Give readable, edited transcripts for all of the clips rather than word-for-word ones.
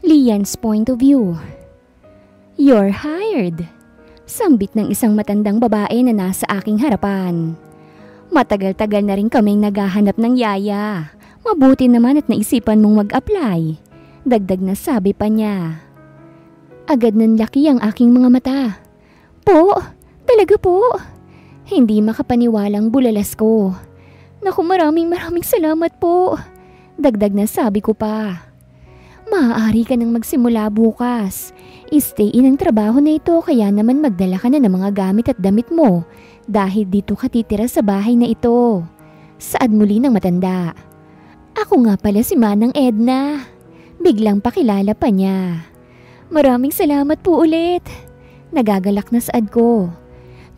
Lian's point of view. You're hired. Sambit ng isang matandang babae na nasa aking harapan. Matagal-tagal na rin kaming naghahanap ng yaya. Mabuti naman at naisipan mong mag-apply. Dagdag na sabi pa niya. Agad nanlaki ang aking mga mata. Po, talaga po. Hindi makapaniwalang bulalas ko. Naku, maraming salamat po. Dagdag na sabi ko pa. Maaari ka nang magsimula bukas. I-stay in ang trabaho na ito kaya naman magdala ka na ng mga gamit at damit mo dahil dito ka titira sa bahay na ito. Saad muli ng matanda. Ako nga pala si Manang Edna. Biglang pakilala pa niya. Maraming salamat po ulit. Nagagalak na saad ko.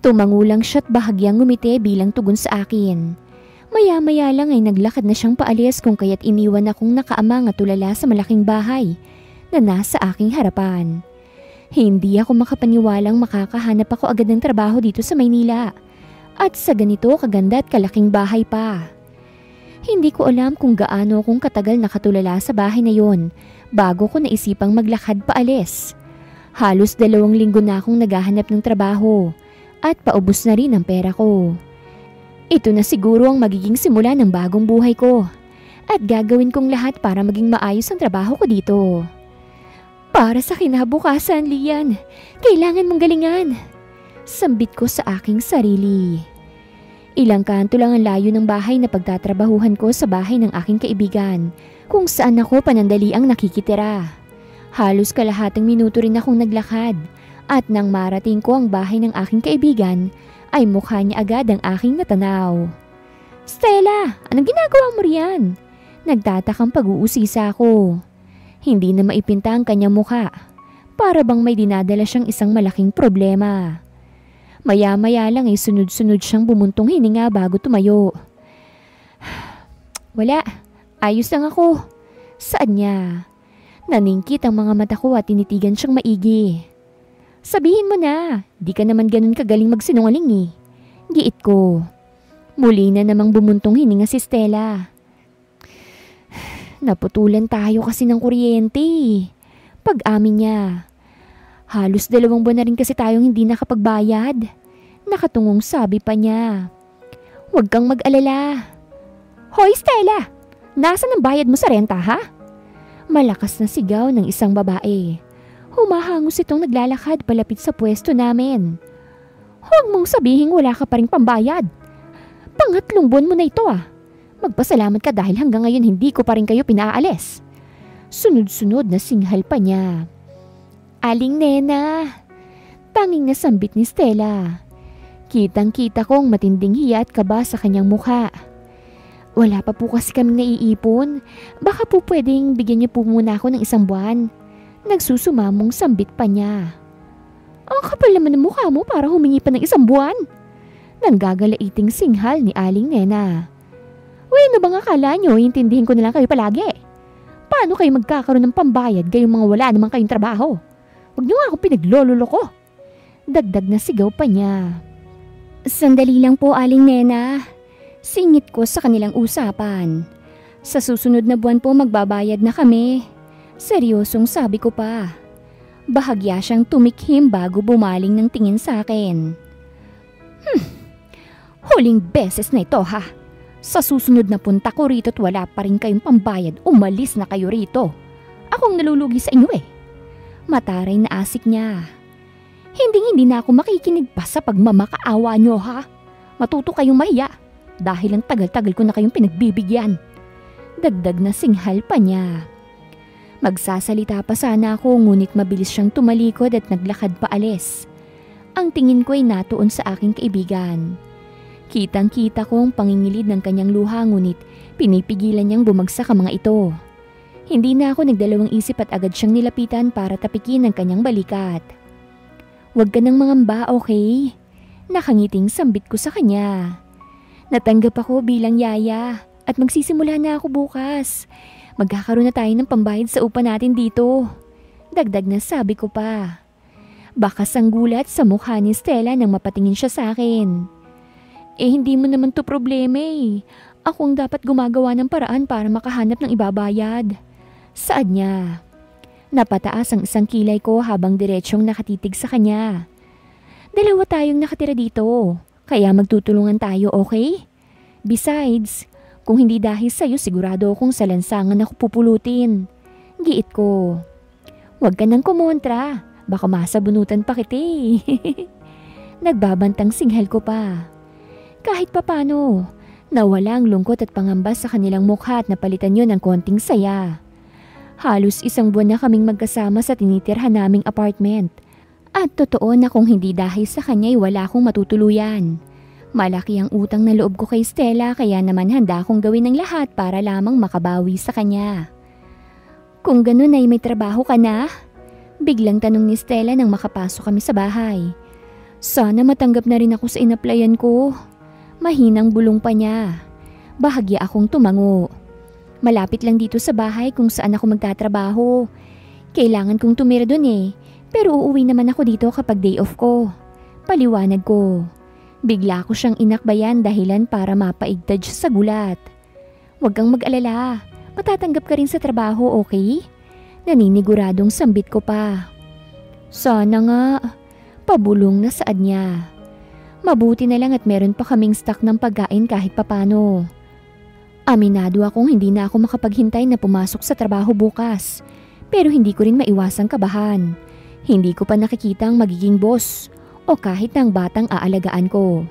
Tumangulang siya't bahagyang ngumiti bilang tugon sa akin. Maya-maya lang ay naglakad na siyang paalis kung kaya't iniwan akong nakaamang at tulala sa malaking bahay na nasa aking harapan. Hindi ako makapaniwalang makakahanap ako agad ng trabaho dito sa Maynila at sa ganito kaganda at kalaking bahay pa. Hindi ko alam kung gaano akong katagal nakatulala sa bahay na yon bago ko naisipang maglakad paalis. Halos 2 linggo na akong naghahanap ng trabaho at paubos na rin ang pera ko. Ito na siguro ang magiging simula ng bagong buhay ko at gagawin kong lahat para maging maayos ang trabaho ko dito. Para sa kinabukasan, Lian, kailangan mong galingan. Sambit ko sa aking sarili. Ilang kanto lang ang layo ng bahay na pagtatrabahuhan ko sa bahay ng aking kaibigan kung saan ako panandaliang nakikitira. Halos kalahating minuto rin akong naglakad at nang marating ko ang bahay ng aking kaibigan ay mukha niya agad ang aking natanaw. Stella, anong ginagawa mo riyan? Nagtatakang pag-uusisa ako. Hindi na maipinta ang kanyang mukha. Para bang may dinadala siyang isang malaking problema. Maya-maya lang ay sunod-sunod siyang bumuntong hininga bago tumayo. Wala, ayos lang ako. Saan niya? Naningkit ang mga mata ko at tinitigan siyang maigi. Sabihin mo na, di ka naman ganun kagaling magsinungaling eh. Giit ko. Muli na namang bumuntong hininga si Stella. Naputulan tayo kasi ng kuryente. Pag-amin niya. Halos 2 buwan na rin kasi tayong hindi nakapagbayad. Nakatungong sabi pa niya. Huwag kang mag-alala. Hoy Stella, nasaan ang bayad mo sa renta ha? Malakas na sigaw ng isang babae. Humahangos itong naglalakad palapit sa pwesto namin. Huwag mong sabihing wala ka pa ring pambayad. Pangatlong buwan mo na ito ah. Magpasalamat ka dahil hanggang ngayon hindi ko pa rin kayo pinaalis. Sunod-sunod na singhal pa niya. Aling Nena, tanging nasambit ni Stella. Kitang-kita kong matinding hiya at kaba sa kanyang mukha. Wala pa po kasi kaming naiipon. Baka po pwedeng bigyan niyo po muna ako ng 1 buwan. Nagsusumamong sambit pa niya. Ang kapal naman ng mukha mo para humingi pa ng 1 buwan. Nanggagalaiting singhal ni Aling Nena. Ano bang akala nyo, intindihin ko na lang kayo palagi? Paano kayo magkakaroon ng pambayad gayong mga wala naman kayong trabaho? Huwag nyo nga akong pinaglololoko. Dagdag na sigaw pa niya. Sandali lang po, Aling Nena. Singit ko sa kanilang usapan. Sa susunod na buwan po magbabayad na kami. Seryosong sabi ko pa. Bahagya siyang tumikhim bago bumaling ng tingin sa akin. Huling beses na ito ha. Sa susunod na punta ko rito at wala pa rin kayong pambayad, umalis na kayo rito. Akong nalulugi sa inyo eh. Mataray na asik niya. Hindi na ako makikinig pa sa pagmamakaawa nyo ha. Matuto kayong mahiya dahil ang tagal-tagal ko na kayong pinagbibigyan. Dagdag na singhal pa niya. Magsasalita pa sana ako ngunit mabilis siyang tumalikod at naglakad paalis. Ang tingin ko ay natuon sa aking kaibigan. Kitang-kita ko ang pangingilid ng kanyang luha ngunit pinipigilan niyang bumagsak ang mga ito. Hindi na ako nagdalawang isip at agad siyang nilapitan para tapikin ang kanyang balikat. Huwag ka nang mangamba, okay? Nakangiting sambit ko sa kanya. Natanggap ako bilang yaya at magsisimula na ako bukas. Magkakaroon na tayo ng pambayad sa upa natin dito. Dagdag na sabi ko pa. Bakas ang gulat sa mukha ni Stella nang mapatingin siya sa akin. Hindi mo naman to problema eh. Akong dapat gumagawa ng paraan para makahanap ng ibabayad. Saad niya. Napataas ang isang kilay ko habang diretsyong nakatitig sa kanya. Dalawa tayong nakatira dito, kaya magtutulungan tayo, okay? Besides, kung hindi dahil sa'yo sigurado akong sa lansangan ako pupulutin. Giit ko. Huwag ka nang kumontra, baka masabunutan pa kita. Nagbabantang singhal ko pa. Kahit papano, nawala ang lungkot at pangamba sa kanilang mukha at napalitan yun ng konting saya. Halos 1 buwan na kaming magkasama sa tinitirhan naming apartment. At totoo na kung hindi dahil sa kanya'y wala akong matutuluyan. Malaki ang utang na loob ko kay Stella kaya naman handa akong gawin ng lahat para lamang makabawi sa kanya. Kung ganun ay may trabaho ka na? Biglang tanong ni Stella nang makapasok kami sa bahay. Sana matanggap na rin ako sa inaplayan ko. Mahinang bulong pa niya. Bahagya akong tumango. Malapit lang dito sa bahay kung saan ako magtatrabaho. Kailangan kong tumira dun pero uuwi naman ako dito kapag day off ko. Paliwanag ko. Bigla ko siyang inakbayan dahilan para mapaigtad siya sa gulat. Huwag kang mag-alala. Matatanggap ka rin sa trabaho, okay? Naniniguradong sambit ko pa. Sana nga. Pabulong na saad niya. Mabuti na lang at meron pa kaming stock ng pagkain kahit papano. Aminado akong hindi na ako makapaghintay na pumasok sa trabaho bukas. Pero hindi ko rin maiwasang kabahan. Hindi ko pa nakikita ang magiging boss o kahit ang batang aalagaan ko.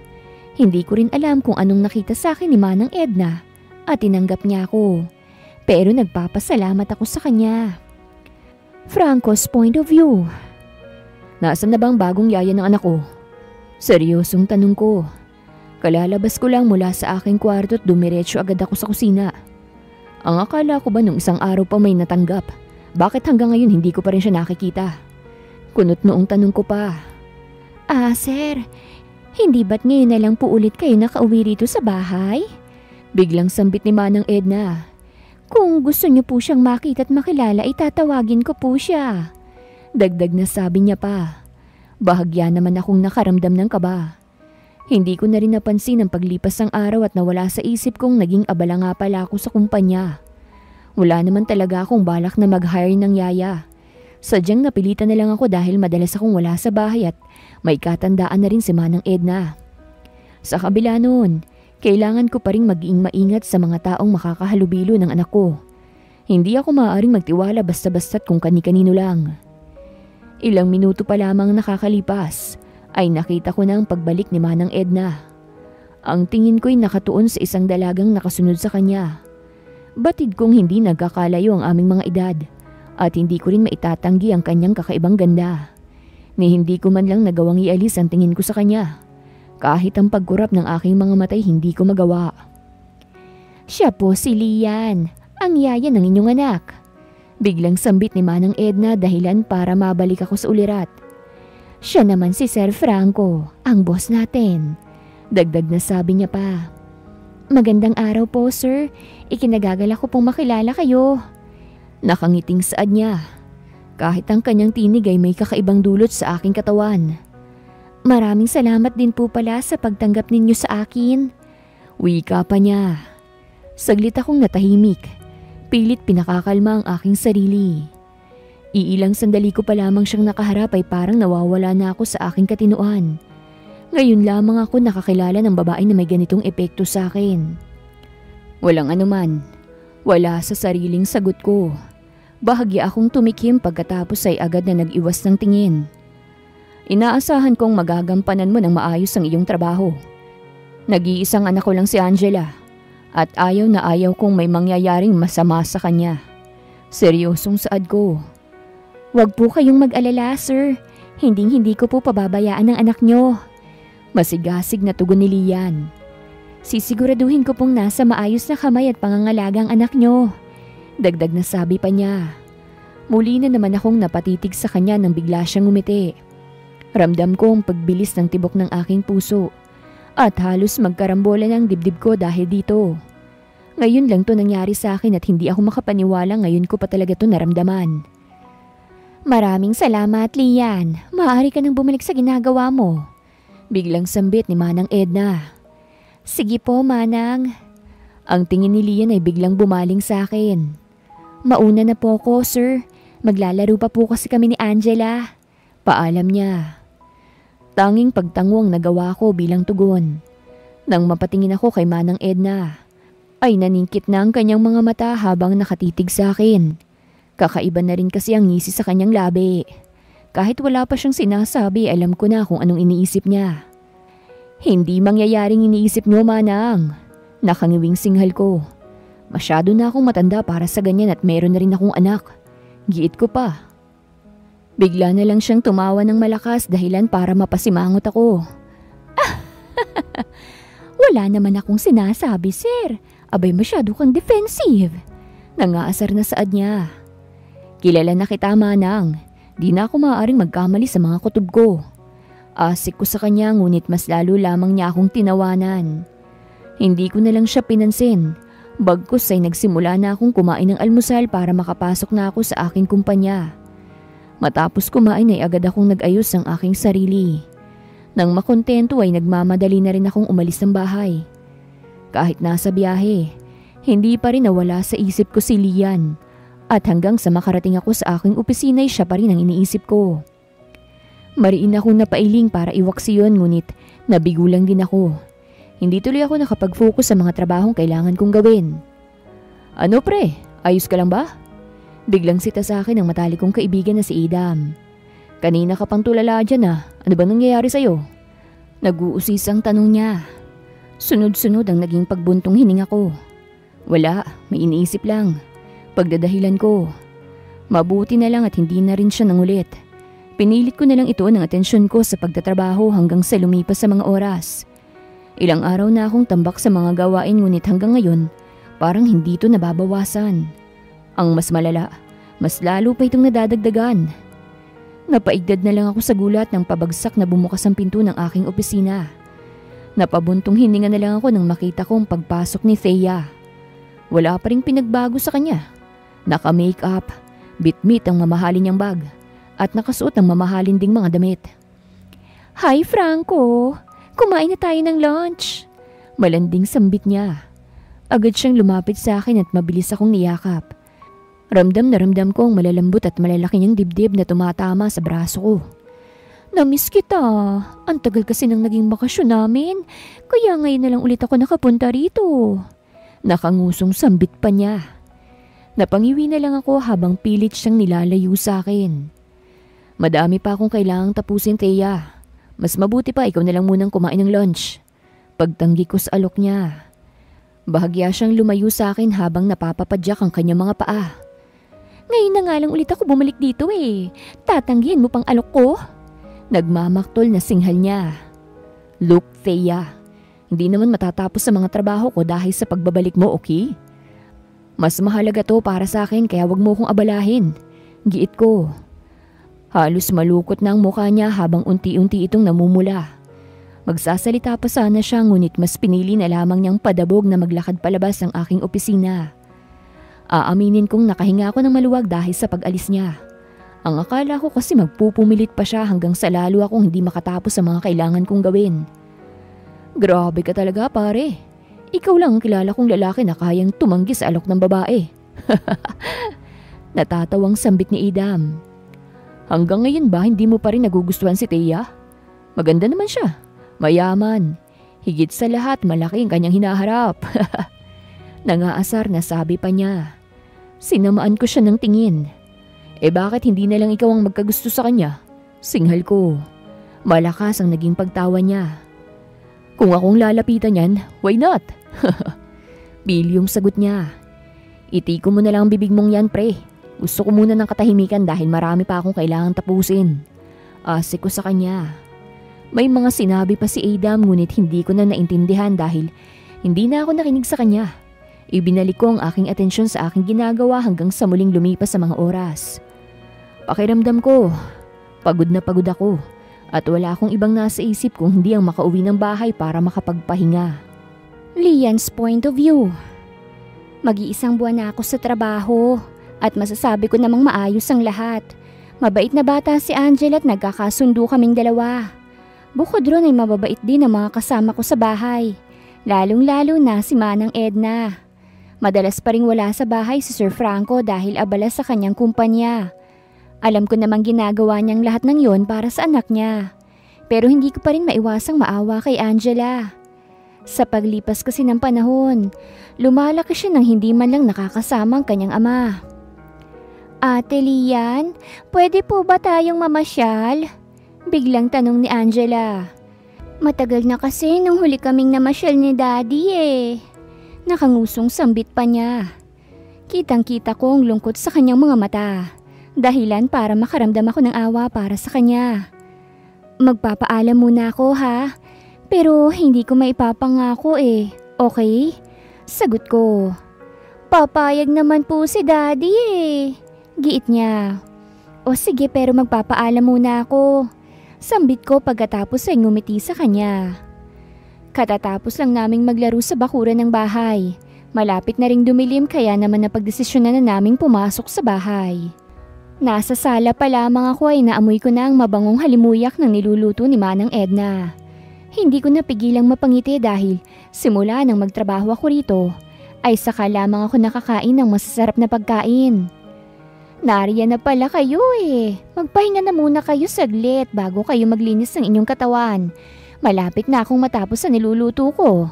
Hindi ko rin alam kung anong nakita sa akin ni Manang Edna at tinanggap niya ako. Pero nagpapasalamat ako sa kanya. Franco's point of view. Nasaan na bang bagong yaya ng anak ko? Seryosong tanong ko. Kalalabas ko lang mula sa aking kwarto at dumiretso agad ako sa kusina. Ang akala ko ba nung isang araw pa may natanggap? Bakit hanggang ngayon hindi ko pa rin siya nakikita? Kunot noong tanong ko pa. Sir, hindi ba't ngayon na lang po ulit kayo nakauwi rito sa bahay? Biglang sambit ni Manang Edna. Kung gusto niyo po siyang makita at makilala, itatawagin ko po siya. Dagdag na sabi niya pa. Bahagya naman akong nakaramdam ng kaba. Hindi ko na rin napansin ang paglipas ng araw at nawala sa isip kong naging abala nga pala ako sa kumpanya. Wala naman talaga akong balak na mag-hire ng yaya. Sadyang napilitan na lang ako dahil madalas akong wala sa bahay at may katandaan na rin si Manang Edna. Sa kabila noon, kailangan ko pa rin maging maingat sa mga taong makakahalubilo ng anak ko. Hindi ako maaaring magtiwala basta-basta't kung kani-kanino lang. Ilang minuto pa lamang nakakalipas ay nakita ko na ang pagbalik ni Manang Edna. Ang tingin ko'y nakatuon sa isang dalagang nakasunod sa kanya. Batid kong hindi nagkakalayo ang aming mga edad at hindi ko rin maitatanggi ang kanyang kakaibang ganda. Ni hindi ko man lang nagawang ialis ang tingin ko sa kanya. Kahit ang pagkurap ng aking mga matay hindi ko magawa. Siya po si Lian, ang yaya ng inyong anak. Biglang sambit ni Manang Edna dahilan para mabalik ako sa ulirat. Siya naman si Sir Franco, ang boss natin. Dagdag na sabi niya pa. Magandang araw po, sir. Ikinagagala ko pong makilala kayo. Nakangiting saad niya. Kahit ang kanyang tinig ay may kakaibang dulot sa aking katawan. Maraming salamat din po pala sa pagtanggap ninyo sa akin. Wika pa niya. Saglit akong natahimik. Pilit pinakakalma ang aking sarili. Iilang sandali ko pa lamang siyang nakaharap ay parang nawawala na ako sa aking katinuan. Ngayon lamang ako nakakilala ng babae na may ganitong epekto sa akin. Walang anuman. Wala sa sariling sagot ko. Bahagya akong tumikim pagkatapos ay agad na nag-iwas ng tingin. Inaasahan kong magagampanan mo ng maayos ang iyong trabaho. Nag-iisang anak ko lang si Angela. At ayaw na ayaw kong may mangyayaring masama sa kanya. Seryosong saad ko. Huwag po kayong mag-alala, sir. Hindi ko po pababayaan ang anak nyo. Masigasig na tugon ni Lian. Sisiguraduhin ko pong nasa maayos na kamay at pangangalaga ang anak nyo. Dagdag na sabi pa niya. Muli na naman akong napatitig sa kanya nang bigla siyang ngumiti. Ramdam ko ang pagbilis ng tibok ng aking puso. At halos magkarambola ng dibdib ko dahil dito. Ngayon lang to nangyari sa akin at hindi ako makapaniwala ngayon ko pa talaga to naramdaman. Maraming salamat, Lian. Maaari ka nang bumalik sa ginagawa mo. Biglang sambit ni Manang Edna. Sige po, Manang. Ang tingin ni Lian ay biglang bumaling sa akin. Mauna na po ko, sir. Maglalaro pa po kasi kami ni Angela. Paalam niya. Tanging pagtango ang nagawa ko bilang tugon. Nang mapatingin ako kay Manang Edna, ay naningkit na ang kanyang mga mata habang nakatitig sa akin. Kakaiba na rin kasi ang ngisi sa kanyang labi. Kahit wala pa siyang sinasabi, alam ko na kung anong iniisip niya. Hindi mangyayaring iniisip niyo, Manang. Nakangiwing singhal ko. Masyado na akong matanda para sa ganyan at meron na rin akong anak. Giit ko pa. Bigla na lang siyang tumawa ng malakas dahilan para mapasimangot ako. Wala naman akong sinasabi, sir. Abay, masyado kang defensive. Nangaasar na saad niya. Kilala na kita, Manang. Di na ako maaaring magkamali sa mga kutob ko. Asik ko sa kanya ngunit mas lalo lamang niya akong tinawanan. Hindi ko na lang siya pinansin. Bagkus ay nagsimula na akong kumain ng almusal para makapasok na ako sa aking kumpanya. Matapos kumain ay agad akong nag-ayos ng aking sarili. Nang makontento ay nagmamadali na rin akong umalis ng bahay. Kahit nasa biyahe, hindi pa rin nawala sa isip ko si Lian. At hanggang sa makarating ako sa aking opisina ay siya pa rin ang iniisip ko. Mariin akong napailing para iwaksiyon ngunit nabigo lang din ako. Hindi tuloy ako nakapag-focus sa mga trabahong kailangan kong gawin. Ano pre, ayos ka lang ba? Biglang sita sa akin ang matalikong kaibigan na si Idam. Kanina ka pang tulala dyan ah, ano bang nangyayari sa'yo? Nag-uusisang tanong niya. Sunod-sunod ang naging pagbuntong hininga ko. Wala, may iniisip lang. Pagdadahilan ko. Mabuti na lang at hindi na rin siya nangulit. Pinilit ko na lang ito ng atensyon ko sa pagtatrabaho hanggang sa lumipas sa mga oras. Ilang araw na akong tambak sa mga gawain ngunit hanggang ngayon parang hindi ito nababawasan. Ang mas malala, mas lalo pa itong nadadagdagan. Napaigdad na lang ako sa gulat ng pabagsak na bumukas ang pinto ng aking opisina. Napabuntong hininga na lang ako nang makita kong pagpasok ni Thea. Wala pa ring pinagbago sa kanya. Naka-makeup, bitmit ang mamahalin niyang bag, at nakasuot ang mamahalin ding mga damit. Hi Franco! Kumain na tayo ng lunch! Malanding sambit niya. Agad siyang lumapit sa akin at mabilis akong niyakap. Ramdam na ramdam ko ang malalambot at malalaki niyang dibdib na tumatama sa braso ko. Namiss kita. Ang tagal kasi nang naging bakasyon namin, kaya ngayon na lang ulit ako nakapunta rito. Nakangusong sambit pa niya. Napangiwi na lang ako habang pilit siyang nilalayo sa akin. Madami pa akong kailangang tapusin, Thea. Mas mabuti pa ikaw na lang munang kumain ng lunch. Pagtanggi ko sa alok niya. Bahagya siyang lumayo sa akin habang napapapadyak ang kanyang mga paa. Ngayon na nga lang ulit ako bumalik dito eh. Tatanggihan mo pang alok ko? Nagmamaktol na singhal niya. Look, Thea. Hindi naman matatapos sa mga trabaho ko dahil sa pagbabalik mo, okay? Mas mahalaga to para sa akin kaya wag mo kong abalahin. Giit ko. Halos malukot na ang mukha niya habang unti-unti itong namumula. Magsasalita pa sana siya ngunit mas pinili na lamang niyang padabog na maglakad palabas ng aking opisina. Aaminin kong nakahinga ako ng maluwag dahil sa pag-alis niya. Ang akala ko kasi magpupumilit pa siya hanggang sa lalo akong hindi makatapos sa mga kailangan kong gawin. Grabe ka talaga pare. Ikaw lang ang kilala kong lalaki na kayang tumanggi sa alok ng babae. Natatawang sambit ni Idam. Hanggang ngayon ba hindi mo pa rin nagugustuhan si Thea? Maganda naman siya. Mayaman. Higit sa lahat malaki ang kanyang hinaharap. Nangaasar na sabi pa niya. Sinamaan ko siya ng tingin. Bakit hindi na lang ikaw ang magkagusto sa kanya? Singhal ko. Malakas ang naging pagtawa niya. Kung akong lalapitan yan, why not? Bilyong sagot niya. Itiko mo na lang ang bibig mong yan, pre. Gusto ko muna ng katahimikan dahil marami pa akong kailangang tapusin. Asik ko sa kanya. May mga sinabi pa si Adam ngunit hindi ko na naintindihan dahil hindi na ako nakinig sa kanya. Ibinalik ko ang aking atensyon sa aking ginagawa hanggang sa muling lumipas sa mga oras. Pakiramdam ko, pagod na pagod ako at wala akong ibang nasa isip kung hindi ang makauwi ng bahay para makapagpahinga. Lian's point of view. Mag-iisang buwan na ako sa trabaho at masasabi ko namang maayos ang lahat. Mabait na bata si Angela at nagkakasundo kaming dalawa. Bukod ron ay mababait din ang mga kasama ko sa bahay. lalong-lalo na si Manang Edna. Madalas pa ring wala sa bahay si Sir Franco dahil abala sa kanyang kumpanya. Alam ko namang ginagawa niyang lahat ng yon para sa anak niya. Pero hindi ko pa rin maiwasang maawa kay Angela. Sa paglipas kasi ng panahon, lumalaki siya nang hindi man lang nakakasama ang kanyang ama. Ate Lian, pwede po ba tayong mamasyal? Biglang tanong ni Angela. Matagal na kasi nung huli kaming namasyal ni Daddy eh. Nakangusong sambit pa niya. Kitang-kita ko ang lungkot sa kanyang mga mata. Dahilan para makaramdam ako ng awa para sa kanya. Magpapaalam muna ako ha. Pero hindi ko maipapangako eh. Okay? Sagot ko. Papayag naman po si Daddy eh. Giit niya. O sige pero magpapaalam muna ako. Sambit ko pagkatapos ay ngumiti sa kanya. Katatapos lang naming maglaro sa bakuran ng bahay. Malapit na ring dumilim kaya naman napagdesisyonan na naming pumasok sa bahay. Nasa sala pa lamang ako ay naamoy ko na ang mabangong halimuyak ng niluluto ni Manang Edna. Hindi ko napigilang mapangiti dahil simula nang magtrabaho ako rito ay saka lamang ako nakakain ng masasarap na pagkain. Nariyan na pala kayo eh. Magpahinga na muna kayo saglit bago kayo maglinis ng inyong katawan. Malapit na akong matapos sa niluluto ko.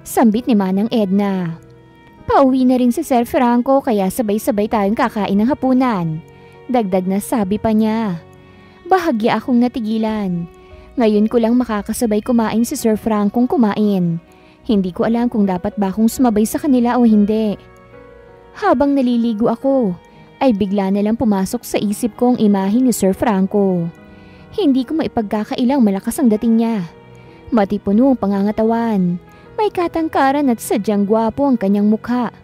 Sambit ni Manang Edna. Pauwi na rin si Sir Franco kaya sabay-sabay tayong kakain ng hapunan. Dagdag na sabi pa niya. Bahagya akong natigilan. Ngayon ko lang makakasabay kumain si Sir Franco'ng kumain. Hindi ko alam kung dapat ba akong sumabay sa kanila o hindi. Habang naliligo ako, ay bigla na lang pumasok sa isip ko ang imahe ni Sir Franco. Hindi ko maipagkakailang malakas ang dating niya. Matipuno ang pangangatawan. May katangkaran at sadyang gwapo ang kanyang mukha.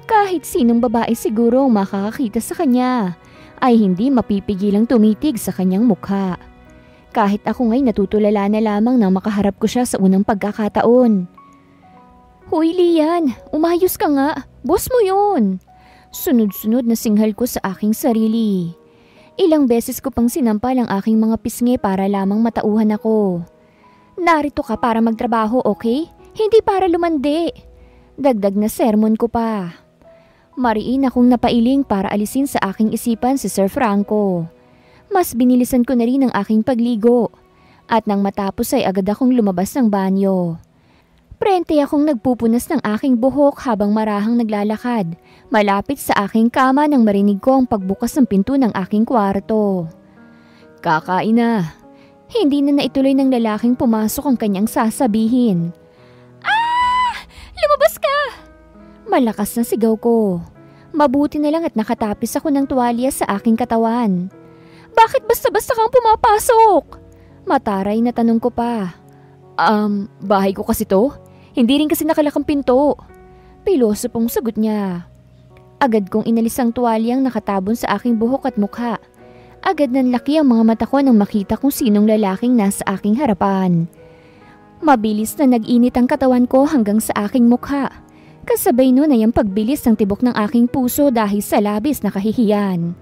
Kahit sinong babae siguro ang makakakita sa kanya, ay hindi mapipigilang tumitig sa kanyang mukha. Kahit ako nga'y natutulala na lamang nang makaharap ko siya sa unang pagkakataon. Hoy Lian, umayos ka nga. Boss mo yun. Sunod-sunod na singhal ko sa aking sarili. Ilang beses ko pang sinampal ang aking mga pisngi para lamang matauhan ako. Narito ka para magtrabaho, okay? Hindi para lumandi. Dagdag na sermon ko pa. Mariin akong napailing para alisin sa aking isipan si Sir Franco. Mas binilisan ko na rin ang aking pagligo. At nang matapos ay agad akong lumabas ng banyo. Prente akong nagpupunas ng aking buhok habang marahang naglalakad. Malapit sa aking kama nang marinig ko ang pagbukas ng pinto ng aking kwarto. Kakain na. Hindi na naituloy ng lalaking pumasok ang kanyang sasabihin. Ah! Lumabas ka! Malakas na sigaw ko. Mabuti na lang at nakatapis ako ng tuwalya sa aking katawan. Bakit basta-basta kang pumapasok? Mataray na tanong ko pa. Bahay ko kasi to. Hindi rin kasi nakalakang pinto. Piloso pong sagot niya. Agad kong inalis ang tuwalyang nakatabon sa aking buhok at mukha. Agad nanlaki ang mga mata ko nang makita kung sinong lalaking nasa aking harapan. Mabilis na nag-init ang katawan ko hanggang sa aking mukha. Kasabay nun ay ang pagbilis ng tibok ng aking puso dahil sa labis na kahihiyan.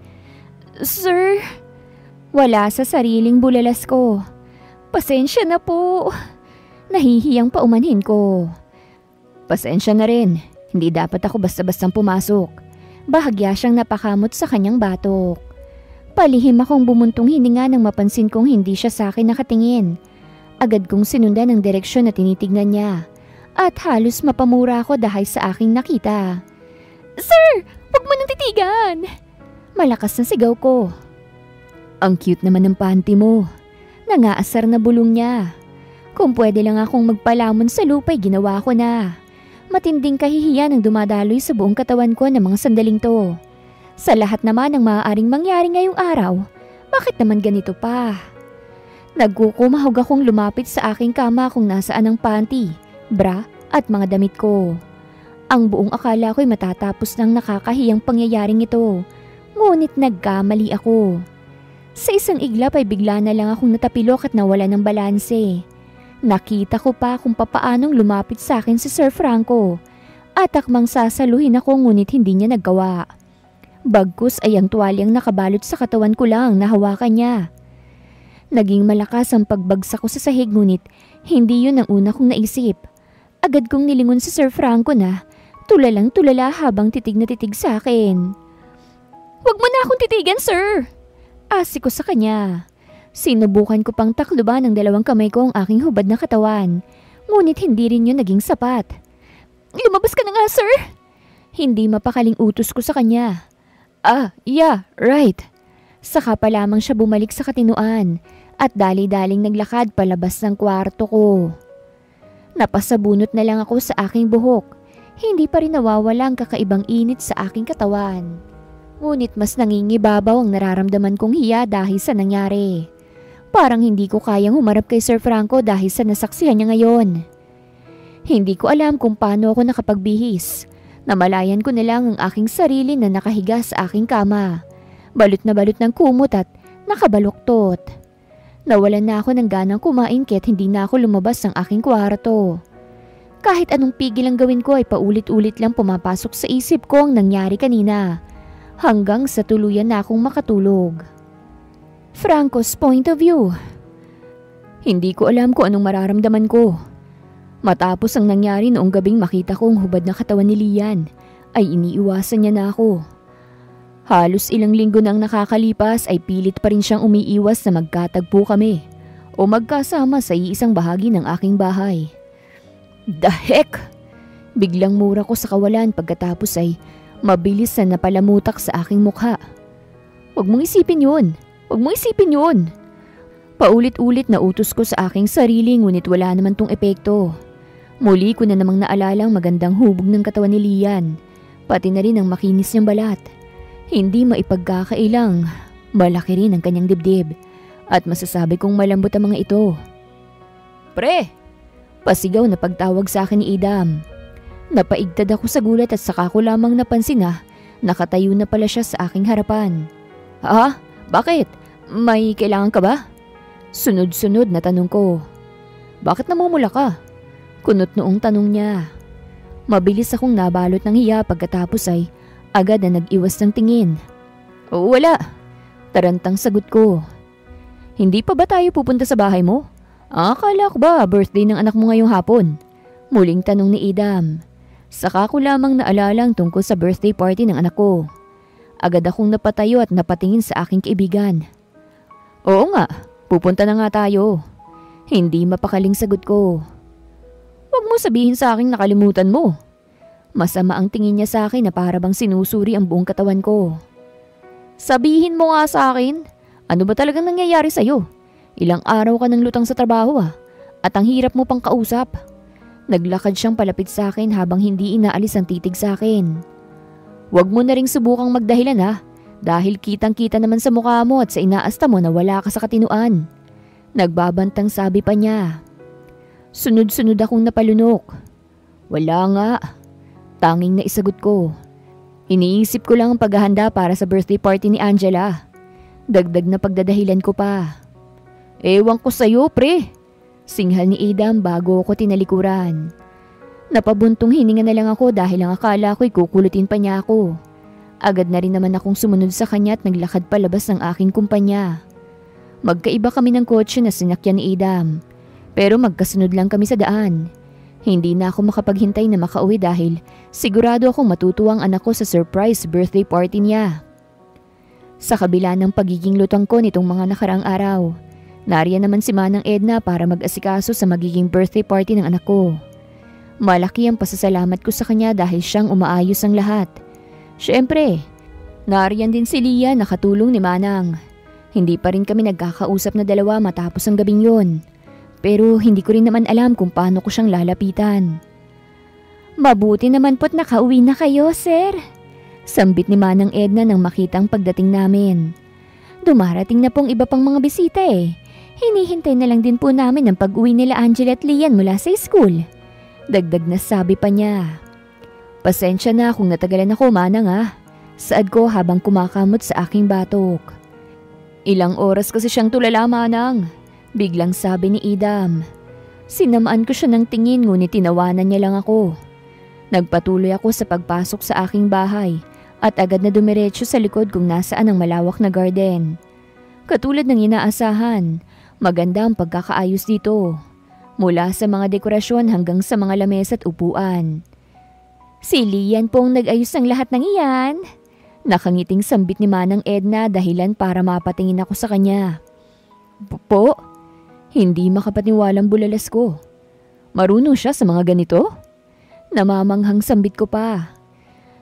Sir? Wala sa sariling bulalas ko. Pasensya na po. Nahihiyang paumanhin ko. Pasensya na rin. Hindi dapat ako basta-bastang pumasok. Bahagya siyang napakamot sa kanyang batok. Palihim akong bumuntong hininga nang mapansin kong hindi siya sa akin nakatingin. Agad kong sinundan ang direksyon na tinitignan niya. At halos mapamura ako dahil sa aking nakita. Sir! Huwag mo nang titigan! Malakas na sigaw ko. Ang cute naman ng panty mo. Nangaasar na bulong niya. Kung pwede lang akong magpalamon sa lupa'y ginawa ko na. Matinding kahihiyan ang dumadaloy sa buong katawan ko ng mga sandaling to. Sa lahat naman ng maaaring mangyari ngayong araw, bakit naman ganito pa? Nagkukumahog akong lumapit sa aking kama kung nasaan ang panty, bra at mga damit ko. Ang buong akala ko'y matatapos ng nakakahiyang pangyayaring ito, ngunit nagkamali ako. Sa isang iglap ay bigla na lang akong natapilok at nawala ng balanse. Nakita ko pa kung papaanong lumapit sa akin si Sir Franco at akmang sasaluhin ako ngunit hindi niya naggawa. Bagkus ay ang tuwalyang nakabalot sa katawan ko lang nahawakan niya. Naging malakas ang pagbagsak ko sa sahig ngunit hindi yun ang una kong naisip. Agad kong nilingon si Sir Franco na tulalang tulala habang titig na titig sa akin. "Huwag mo na akong titigan, sir!" Asi ko sa kanya. Sinubukan ko pang takluban ng dalawang kamay ko ang aking hubad na katawan. Ngunit hindi rin yun naging sapat. "Lumabas ka na nga, sir!" Hindi mapakaling utos ko sa kanya. Yeah, right." Saka pa lamang siya bumalik sa katinuan at dali-daling naglakad palabas ng kwarto ko. Napasabunot na lang ako sa aking buhok. Hindi pa rin nawawala ang kakaibang init sa aking katawan. Ngunit mas nangingibabaw ang nararamdaman kong hiya dahil sa nangyari. Parang hindi ko kayang humarap kay Sir Franco dahil sa nasaksihan niya ngayon. Hindi ko alam kung paano ako nakapagbihis. Namalayan ko na lang ang aking sarili na nakahiga sa aking kama. Balot na balot ng kumot at nakabaluktot. Nawalan na ako ng ganang kumain kaya't hindi na ako lumabas ng aking kwarto. Kahit anong pigil ang gawin ko ay paulit-ulit lang pumapasok sa isip ko ang nangyari kanina. Hanggang sa tuluyan na akong makatulog. Franco's point of view. Hindi ko alam kung anong mararamdaman ko. Matapos ang nangyari noong gabing makita ko ang hubad na katawan ni Lian, ay iniiwasan niya na ako. Halos ilang linggo nang nakakalipas ay pilit pa rin siyang umiiwas na magkatagpo kami o magkasama sa iisang bahagi ng aking bahay. The heck! Biglang mura ko sa kawalan pagkatapos ay mabilis na napalamutak sa aking mukha. Huwag mong isipin yun! Huwag mong isipin yun! Paulit-ulit na utos ko sa aking sarili ngunit wala naman tong epekto. Muli ko na namang naalalang magandang hubog ng katawan ni Lian, pati na rin ang makinis niyang balat. Hindi maipagkakailang, malaki rin ang kanyang dibdib at masasabi kong malambot ang mga ito. "Pre!" Pasigaw na pagtawag sa akin ni Idam. Napaigtad ako sa gulat at saka ko lamang napansin na nakatayo na pala siya sa aking harapan. Bakit? May kailangan ka ba? Sunod-sunod na tanong ko. Bakit namumula ka? Kunot noong tanong niya. Mabilis akong nabalot ng hiya pagkatapos ay agad na nag-iwas ng tingin. Wala. Tarantang sagot ko. Hindi pa ba tayo pupunta sa bahay mo? Akala ko ba birthday ng anak mo ngayong hapon? Muling tanong ni Idam. Saka ko lamang naalalang tungkol sa birthday party ng anak ko. Agad akong napatayo at napatingin sa aking kaibigan. Oo nga, pupunta na nga tayo. Hindi mapakaling sagot ko. Huwag mo sabihin sa akin nakalimutan mo. Masama ang tingin niya sa akin na para bang sinusuri ang buong katawan ko. Sabihin mo nga sa akin, ano ba talagang nangyayari sa'yo? Ilang araw ka nang lutang sa trabaho at ang hirap mo pang kausap. Naglakad siyang palapit sa akin habang hindi inaalis ang titig sa akin. Huwag mo na ring subukang magdahilan dahil kitang-kita naman sa mukha mo at sa inaasta mo na wala ka sa katinuan. Nagbabantang sabi pa niya. Sunod-sunod akong napalunok. Wala nga. Tanging na isagot ko. Iniisip ko lang ang paghahanda para sa birthday party ni Angela. Dagdag na pagdadahilan ko pa. Ewan ko sa'yo, pre. Singhal ni Adam bago ako tinalikuran. Napabuntong hininga na lang ako dahil ang akala ko'y kukulutin pa niya ako. Agad na rin naman akong sumunod sa kanya at naglakad palabas ng aking kumpanya. Magkaiba kami ng kotse na sinakyan ni Adam. Pero magkasunod lang kami sa daan. Hindi na ako makapaghintay na makauwi dahil sigurado akong matutuwa ang anak ko sa surprise birthday party niya. Sa kabila ng pagiging lutang ko nitong mga nakaraang araw, nariyan naman si Manang Edna para mag-asikaso sa magiging birthday party ng anak ko. Malaki ang pasasalamat ko sa kanya dahil siyang umaayos ang lahat. Siyempre, nariyan din si Lia na katulong ni Manang. Hindi pa rin kami nagkakausap na dalawa matapos ang gabing yon. Pero hindi ko rin naman alam kung paano ko siyang lalapitan. Mabuti naman po't nakauwi na kayo, sir. Sambit ni Manang Edna nang makita ang pagdating namin. Dumarating na pong iba pang mga bisita eh. Hinihintay na lang din po namin ang pag-uwi nila Angela at Lian mula sa school. Dagdag na sabi pa niya. Pasensya na kung natagalan ako, Manang Saad ko habang kumakamot sa aking batok. Ilang oras kasi siyang tulala, Manang. Biglang sabi ni Idam. Sinamaan ko siya ng tingin ngunit tinawanan niya lang ako. Nagpatuloy ako sa pagpasok sa aking bahay at agad na dumiretso sa likod kung nasaan ang malawak na garden. Katulad ng inaasahan, maganda ang pagkakaayos dito. Mula sa mga dekorasyon hanggang sa mga lamesa at upuan. Si Lian po ang nag-ayos ng lahat ng iyan. Nakangiting sambit ni Manang Edna dahilan para mapatingin ako sa kanya. Po? Hindi makapaniwalang bulalas ko. Marunong siya sa mga ganito? Namamanghang sambit ko pa.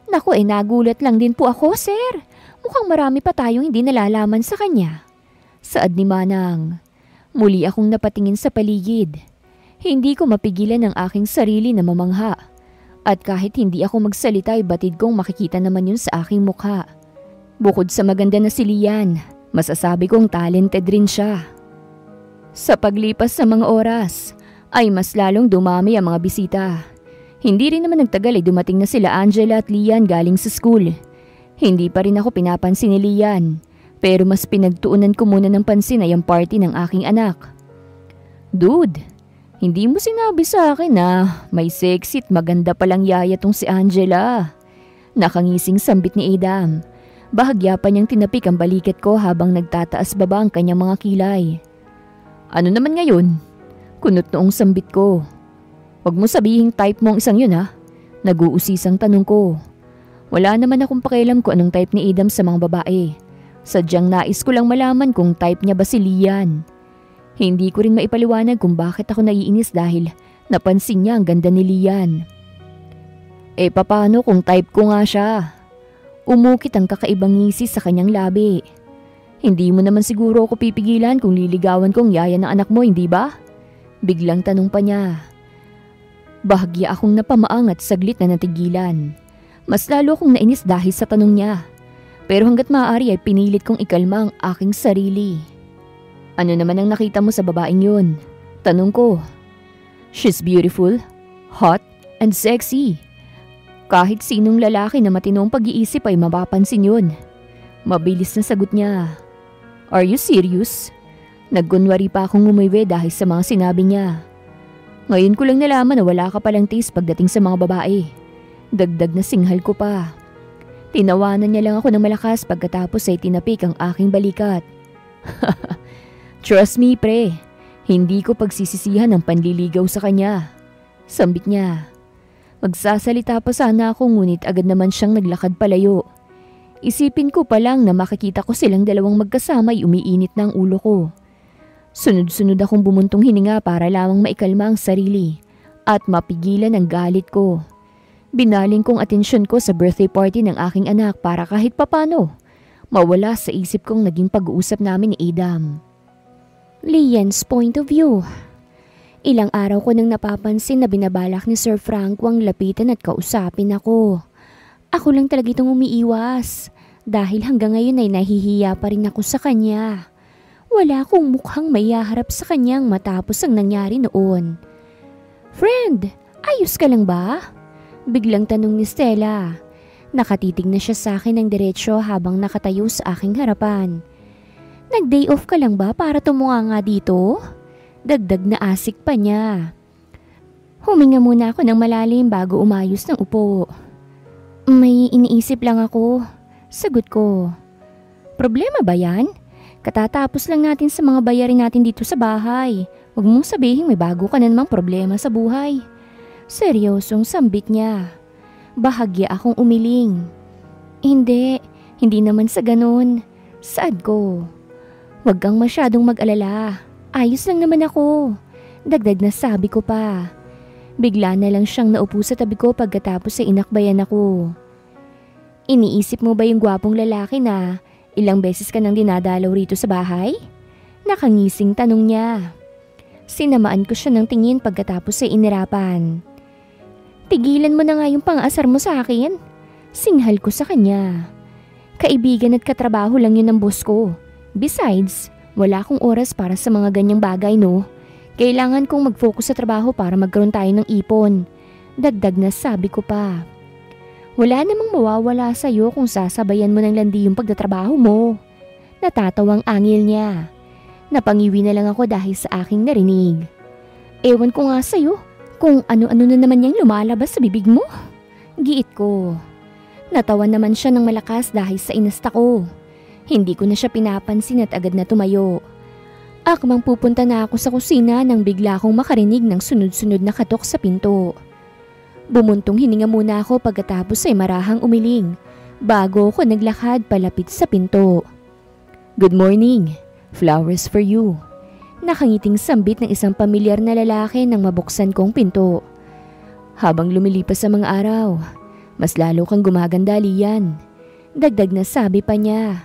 Naku, nagulat lang din po ako, sir. Mukhang marami pa tayong hindi nalalaman sa kanya. Saad ni Manang. Muli akong napatingin sa paligid. Hindi ko mapigilan ang aking sarili na mamangha. At kahit hindi ako magsalita ay batid kong makikita naman yun sa aking mukha. Bukod sa maganda na si Lian, masasabi kong talented rin siya. Sa paglipas sa mga oras, ay mas lalong dumami ang mga bisita. Hindi rin naman nagtagal ay dumating na sila Angela at Lian galing sa school. Hindi pa rin ako pinapansin ni Lian, pero mas pinagtuunan ko muna ng pansin ay ang party ng aking anak. Dude, hindi mo sinabi sa akin na may sexy at maganda palang yaya tong si Angela. Nakangising sambit ni Adam. Bahagya pa niyang tinapik ang balikat ko habang nagtataas baba ang kanyang mga kilay. Ano naman ngayon? Kunot noong sambit ko. Huwag mo sabihing type mo ang isang yun ha. Nag-uusisang tanong ko. Wala naman akong pakialam kung anong type ni Adam sa mga babae. Sadyang nais ko lang malaman kung type niya ba si Lian. Hindi ko rin maipaliwanag kung bakit ako naiinis dahil napansin niya ang ganda ni Lian. Paano kung type ko nga siya? Umukit ang kakaibang ngisi sa kanyang labi. Hindi mo naman siguro ako pipigilan kung liligawan kong yaya ng anak mo, hindi ba? Biglang tanong pa niya. Bahagya akong napamaang at saglit na natigilan. Mas lalo akong nainis dahil sa tanong niya. Pero hanggat maaari ay pinilit kong ikalma ang aking sarili. Ano naman ang nakita mo sa babaeng yun? Tanong ko. She's beautiful, hot, and sexy. Kahit sinong lalaki na matinong pag-iisip ay mapapansin yun. Mabilis na sagot niya. Are you serious? Nagkunwari pa akong umiwi dahil sa mga sinabi niya. Ngayon ko lang nalaman na wala ka palang taste pagdating sa mga babae. Dagdag na singhal ko pa. Tinawanan niya lang ako ng malakas pagkatapos ay tinapik ang aking balikat. Trust me, pre. Hindi ko pagsisisihan ang panliligaw sa kanya. Sambit niya. Magsasalita pa sana ako ngunit agad naman siyang naglakad palayo. Isipin ko pa lang na makikita ko silang dalawang magkasama ay umiinit na ang ulo ko. Sunod-sunod akong bumuntong hininga para lamang maikalma ang sarili at mapigilan ang galit ko. Binaling kong atensyon ko sa birthday party ng aking anak para kahit papano mawala sa isip kong naging pag-uusap namin ni Adam. Lian's point of view. Ilang araw ko nang napapansin na binabalak ni Sir Franco ang lapitan at kausapin ako. Ako lang talaga itong umiiwas dahil hanggang ngayon ay nahihiya pa rin ako sa kanya. Wala akong mukhang maiharap sa kanyang matapos ang nangyari noon. Friend, ayos ka lang ba? Biglang tanong ni Stella. Nakatitig na siya sa akin ng diretsyo habang nakatayo sa aking harapan. Nag-day off ka lang ba para tumunga nga dito? Dagdag na asik pa niya. Huminga muna ako ng malalim bago umayos ng upo. May iniisip lang ako. Sagot ko. Problema ba yan? Katatapos lang natin sa mga bayarin natin dito sa bahay. Huwag mong sabihin may bago ka na namang problema sa buhay. Seryosong sambit niya. Bahagya akong umiling. Hindi naman sa ganun. Saad ko. Huwag kang masyadong mag-alala. Ayos lang naman ako. Dagdag na sabi ko pa. Bigla na lang siyang naupo sa tabi ko pagkatapos ay inakbayan ako. Iniisip mo ba yung gwapong lalaki na ilang beses ka nang dinadalaw rito sa bahay? Nakangising tanong niya. Sinamaan ko siya ng tingin pagkatapos ay inirapan. Tigilan mo na nga yung pang-asar mo sa akin. Singhal ko sa kanya. Kaibigan at katrabaho lang yun ng boss ko. Besides, wala akong oras para sa mga ganyang bagay, no? Kailangan kong mag-focus sa trabaho para magkaroon tayo ng ipon. Dagdag na sabi ko pa. Wala namang mawawala sa'yo kung sasabayan mo ng landi yung pagtatrabaho mo. Natatawang angil niya. Napangiwi na lang ako dahil sa aking narinig. Ewan ko nga sa'yo kung ano-ano na naman niyang lumalabas sa bibig mo. Giit ko. Natawa naman siya ng malakas dahil sa inasta ko. Hindi ko na siya pinapansin at agad na tumayo. Akmang pupunta na ako sa kusina nang bigla akong makarinig ng sunod-sunod na katok sa pinto. Bumuntong hininga muna ako pagkatapos ay marahang umiling bago ako naglakad palapit sa pinto. "Good morning. Flowers for you." Nakangiting sambit ng isang pamilyar na lalaki nang mabuksan kong pinto. "Habang lumilipas sa mga araw, mas lalo kang gumaganda, Lian." Dagdag na sabi pa niya.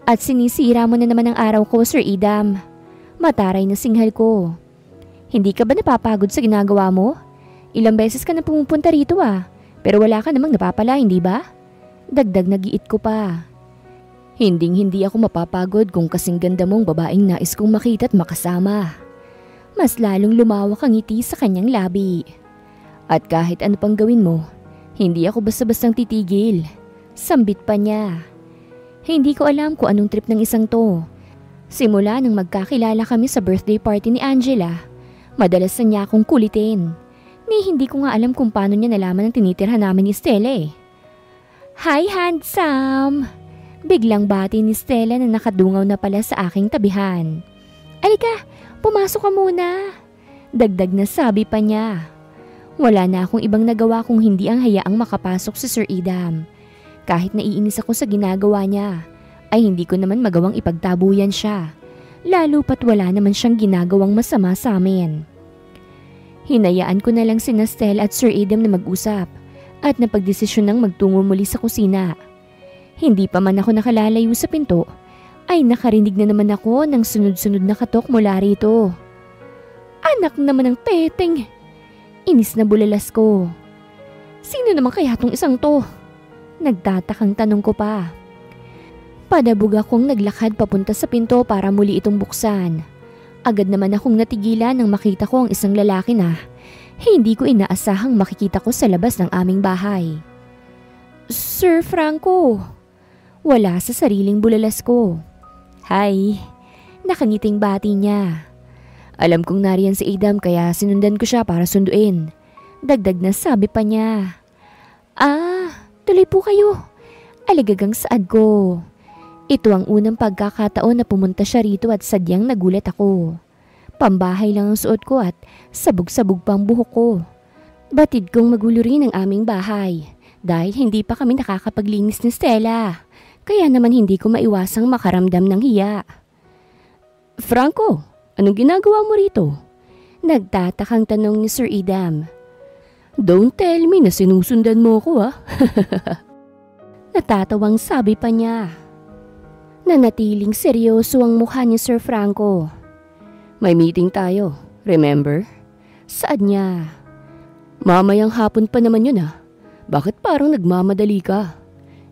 "At sinisira mo na naman ang araw ko, Sir Idam." Mataray na singhal ko. "Hindi ka ba napapagod sa ginagawa mo? Ilang beses ka na pumupunta rito pero wala ka namang napapala, hindi ba?" Dagdag na giit ko pa. Hindi ako mapapagod kung kasing ganda mong babaeng nais kong makita at makasama." Mas lalong lumawak ang ngiti sa kanyang labi. "At kahit ano pang gawin mo, hindi ako basta-bastang titigil." Sambit pa niya. Hindi ko alam kung anong trip ng isang to. Simula nang magkakilala kami sa birthday party ni Angela, madalas na niya akong kulitin. Hindi ko nga alam kung paano niya nalaman ang tinitirhan namin ni Stella eh. "Hi, handsome!" Biglang bati ni Stella na nakadungaw na pala sa aking tabihan. "Alika, pumasok ka muna." Dagdag na sabi pa niya. Wala na akong ibang nagawa kung hindi ang hayaang makapasok si Sir Idam. Kahit naiinis ako sa ginagawa niya, ay hindi ko naman magawang ipagtabuyan siya. Lalo pat wala naman siyang ginagawang masama sa amin. Hinayaan ko na lang sina Stella at Sir Idam na mag-usap at napagdesisyon ng magtungo muli sa kusina. Hindi pa man ako nakalalayo sa pinto, ay nakarinig na naman ako ng sunod-sunod na katok mula rito. Anak naman ng teteng! Inis na bulalas ko. Sino naman kaya tong isang to? Nagtatakang tanong ko pa. Padabog akong naglakad papunta sa pinto para muli itong buksan. Agad naman akong natigilan nang makita ko ang isang lalaki na hindi ko inaasahang makikita ko sa labas ng aming bahay. "Sir Franco!" Wala sa sariling bulalas ko. "Hi!" Nakangiting bati niya. "Alam kong nariyan si Idam kaya sinundan ko siya para sunduin." Dagdag na sabi pa niya. Tuloy po kayo." Aligagang saad ko. Ito ang unang pagkakataon na pumunta siya rito at sadyang nagulat ako. Pambahay lang ang suot ko at sabog-sabog pang buhok ko. Batid kong magulo rin ang aming bahay dahil hindi pa kami nakakapaglinis ni Stella. Kaya naman hindi ko maiwasang makaramdam ng hiya. "Franco, anong ginagawa mo rito?" Nagtatakang tanong ni Sir Idam. "Don't tell me na sinusundan mo ko Natatawang sabi pa niya. Nanatiling seryoso ang mukha ni Sir Franco. "May meeting tayo, remember?" Saad niya. "Mamayang hapon pa naman yun Bakit parang nagmamadali ka?"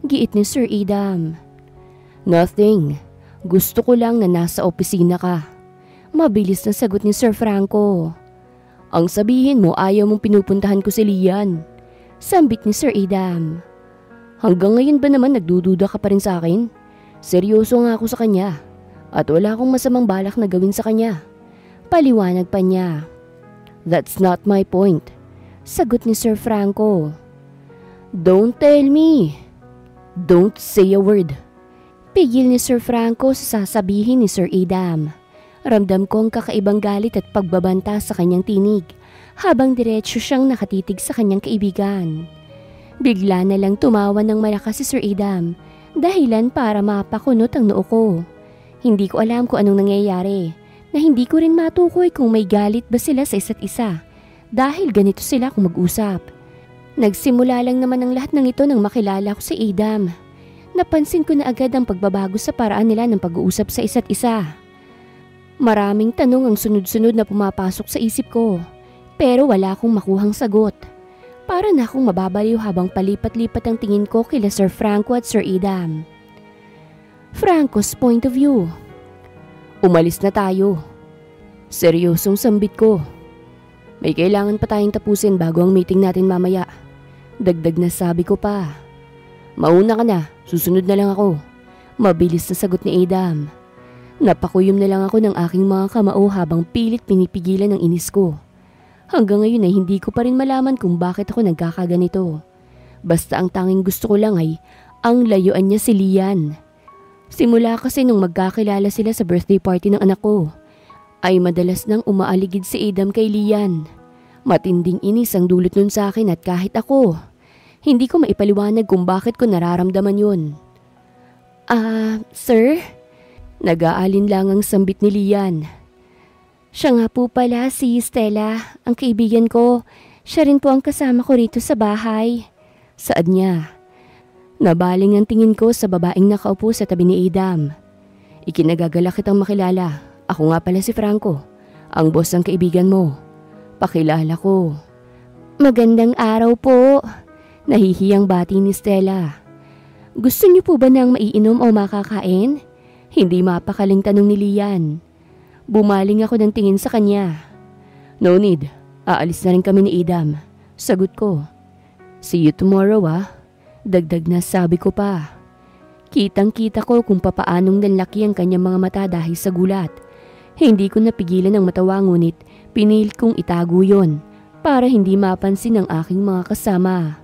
Giit ni Sir Idam. "Nothing. Gusto ko lang na nasa opisina ka." Mabilis na sagot ni Sir Franco. "Ang sabihin mo ayaw mong pinupuntahan ko si Lian." Sambit ni Sir Idam. "Hanggang ngayon ba naman nagdududa ka pa rin sa akin? Seryoso nga ako sa kanya at wala akong masamang balak na gawin sa kanya." Paliwanag pa niya. "That's not my point." Sagot ni Sir Franco. "Don't tell me." "Don't say a word." Pigil ni Sir Franco sa sasabihin ni Sir Idam. Ramdam ko ang kakaibang galit at pagbabanta sa kanyang tinig habang diretsyo siyang nakatitig sa kanyang kaibigan. Bigla na lang tumawa ng malakas si Sir Idam, dahilan para mapakunot ang noo ko. Hindi ko alam kung anong nangyayari, na hindi ko rin matukoy kung may galit ba sila sa isa't isa dahil ganito sila kung mag-usap. Nagsimula lang naman ang lahat ng ito nang makilala ko si Idam. Napansin ko na agad ang pagbabago sa paraan nila ng pag-uusap sa isa't isa. Maraming tanong ang sunod-sunod na pumapasok sa isip ko, pero wala akong makuhang sagot. Para na akong mababaliw habang palipat-lipat ang tingin ko kila Sir Franco at Sir Idam. Franco's point of view. "Umalis na tayo." Seryosong sambit ko. "May kailangan pa tayong tapusin bago ang meeting natin mamaya." Dagdag na sabi ko pa. "Mauna ka na, susunod na lang ako." Mabilis na sagot ni Idam. Napakuyom na lang ako ng aking mga kamao habang pilit pinipigilan ang inis ko. Hanggang ngayon ay hindi ko pa rin malaman kung bakit ako nagkakaganito. Basta ang tanging gusto ko lang ay ang layuan niya si Lian. Simula kasi nung magkakilala sila sa birthday party ng anak ko, ay madalas nang umaaligid si Adam kay Lian. Matinding inis ang dulot nun sa akin at kahit ako, hindi ko maipaliwanag kung bakit ko nararamdaman yun. Sir? Nag-aalin lang ang sambit ni Lian. Siya nga po pala si Stella, ang kaibigan ko. Siya rin po ang kasama ko rito sa bahay. Saad niya. Nabaling ang tingin ko sa babaeng nakaupo sa tabi ni Adam. Ikinagagalak kitang makilala. Ako nga pala si Franco, ang boss ng kaibigan mo. Pakilala ko. Magandang araw po. Nahihiyang bati ni Stella. Gusto niyo po ba ng maiinom o makakain? Hindi mapakaling tanong ni Lian. Bumaling ako ng tingin sa kanya. No need. Aalis na rin kami ni Adam. Sagot ko. See you tomorrow Dagdag na sabi ko pa. Kitang-kita ko kung papaanong nanlaki ang kanyang mga mata dahil sa gulat. Hindi ko napigilan ang matawa ngunit pinilit kong itago yon para hindi mapansin ng aking mga kasama.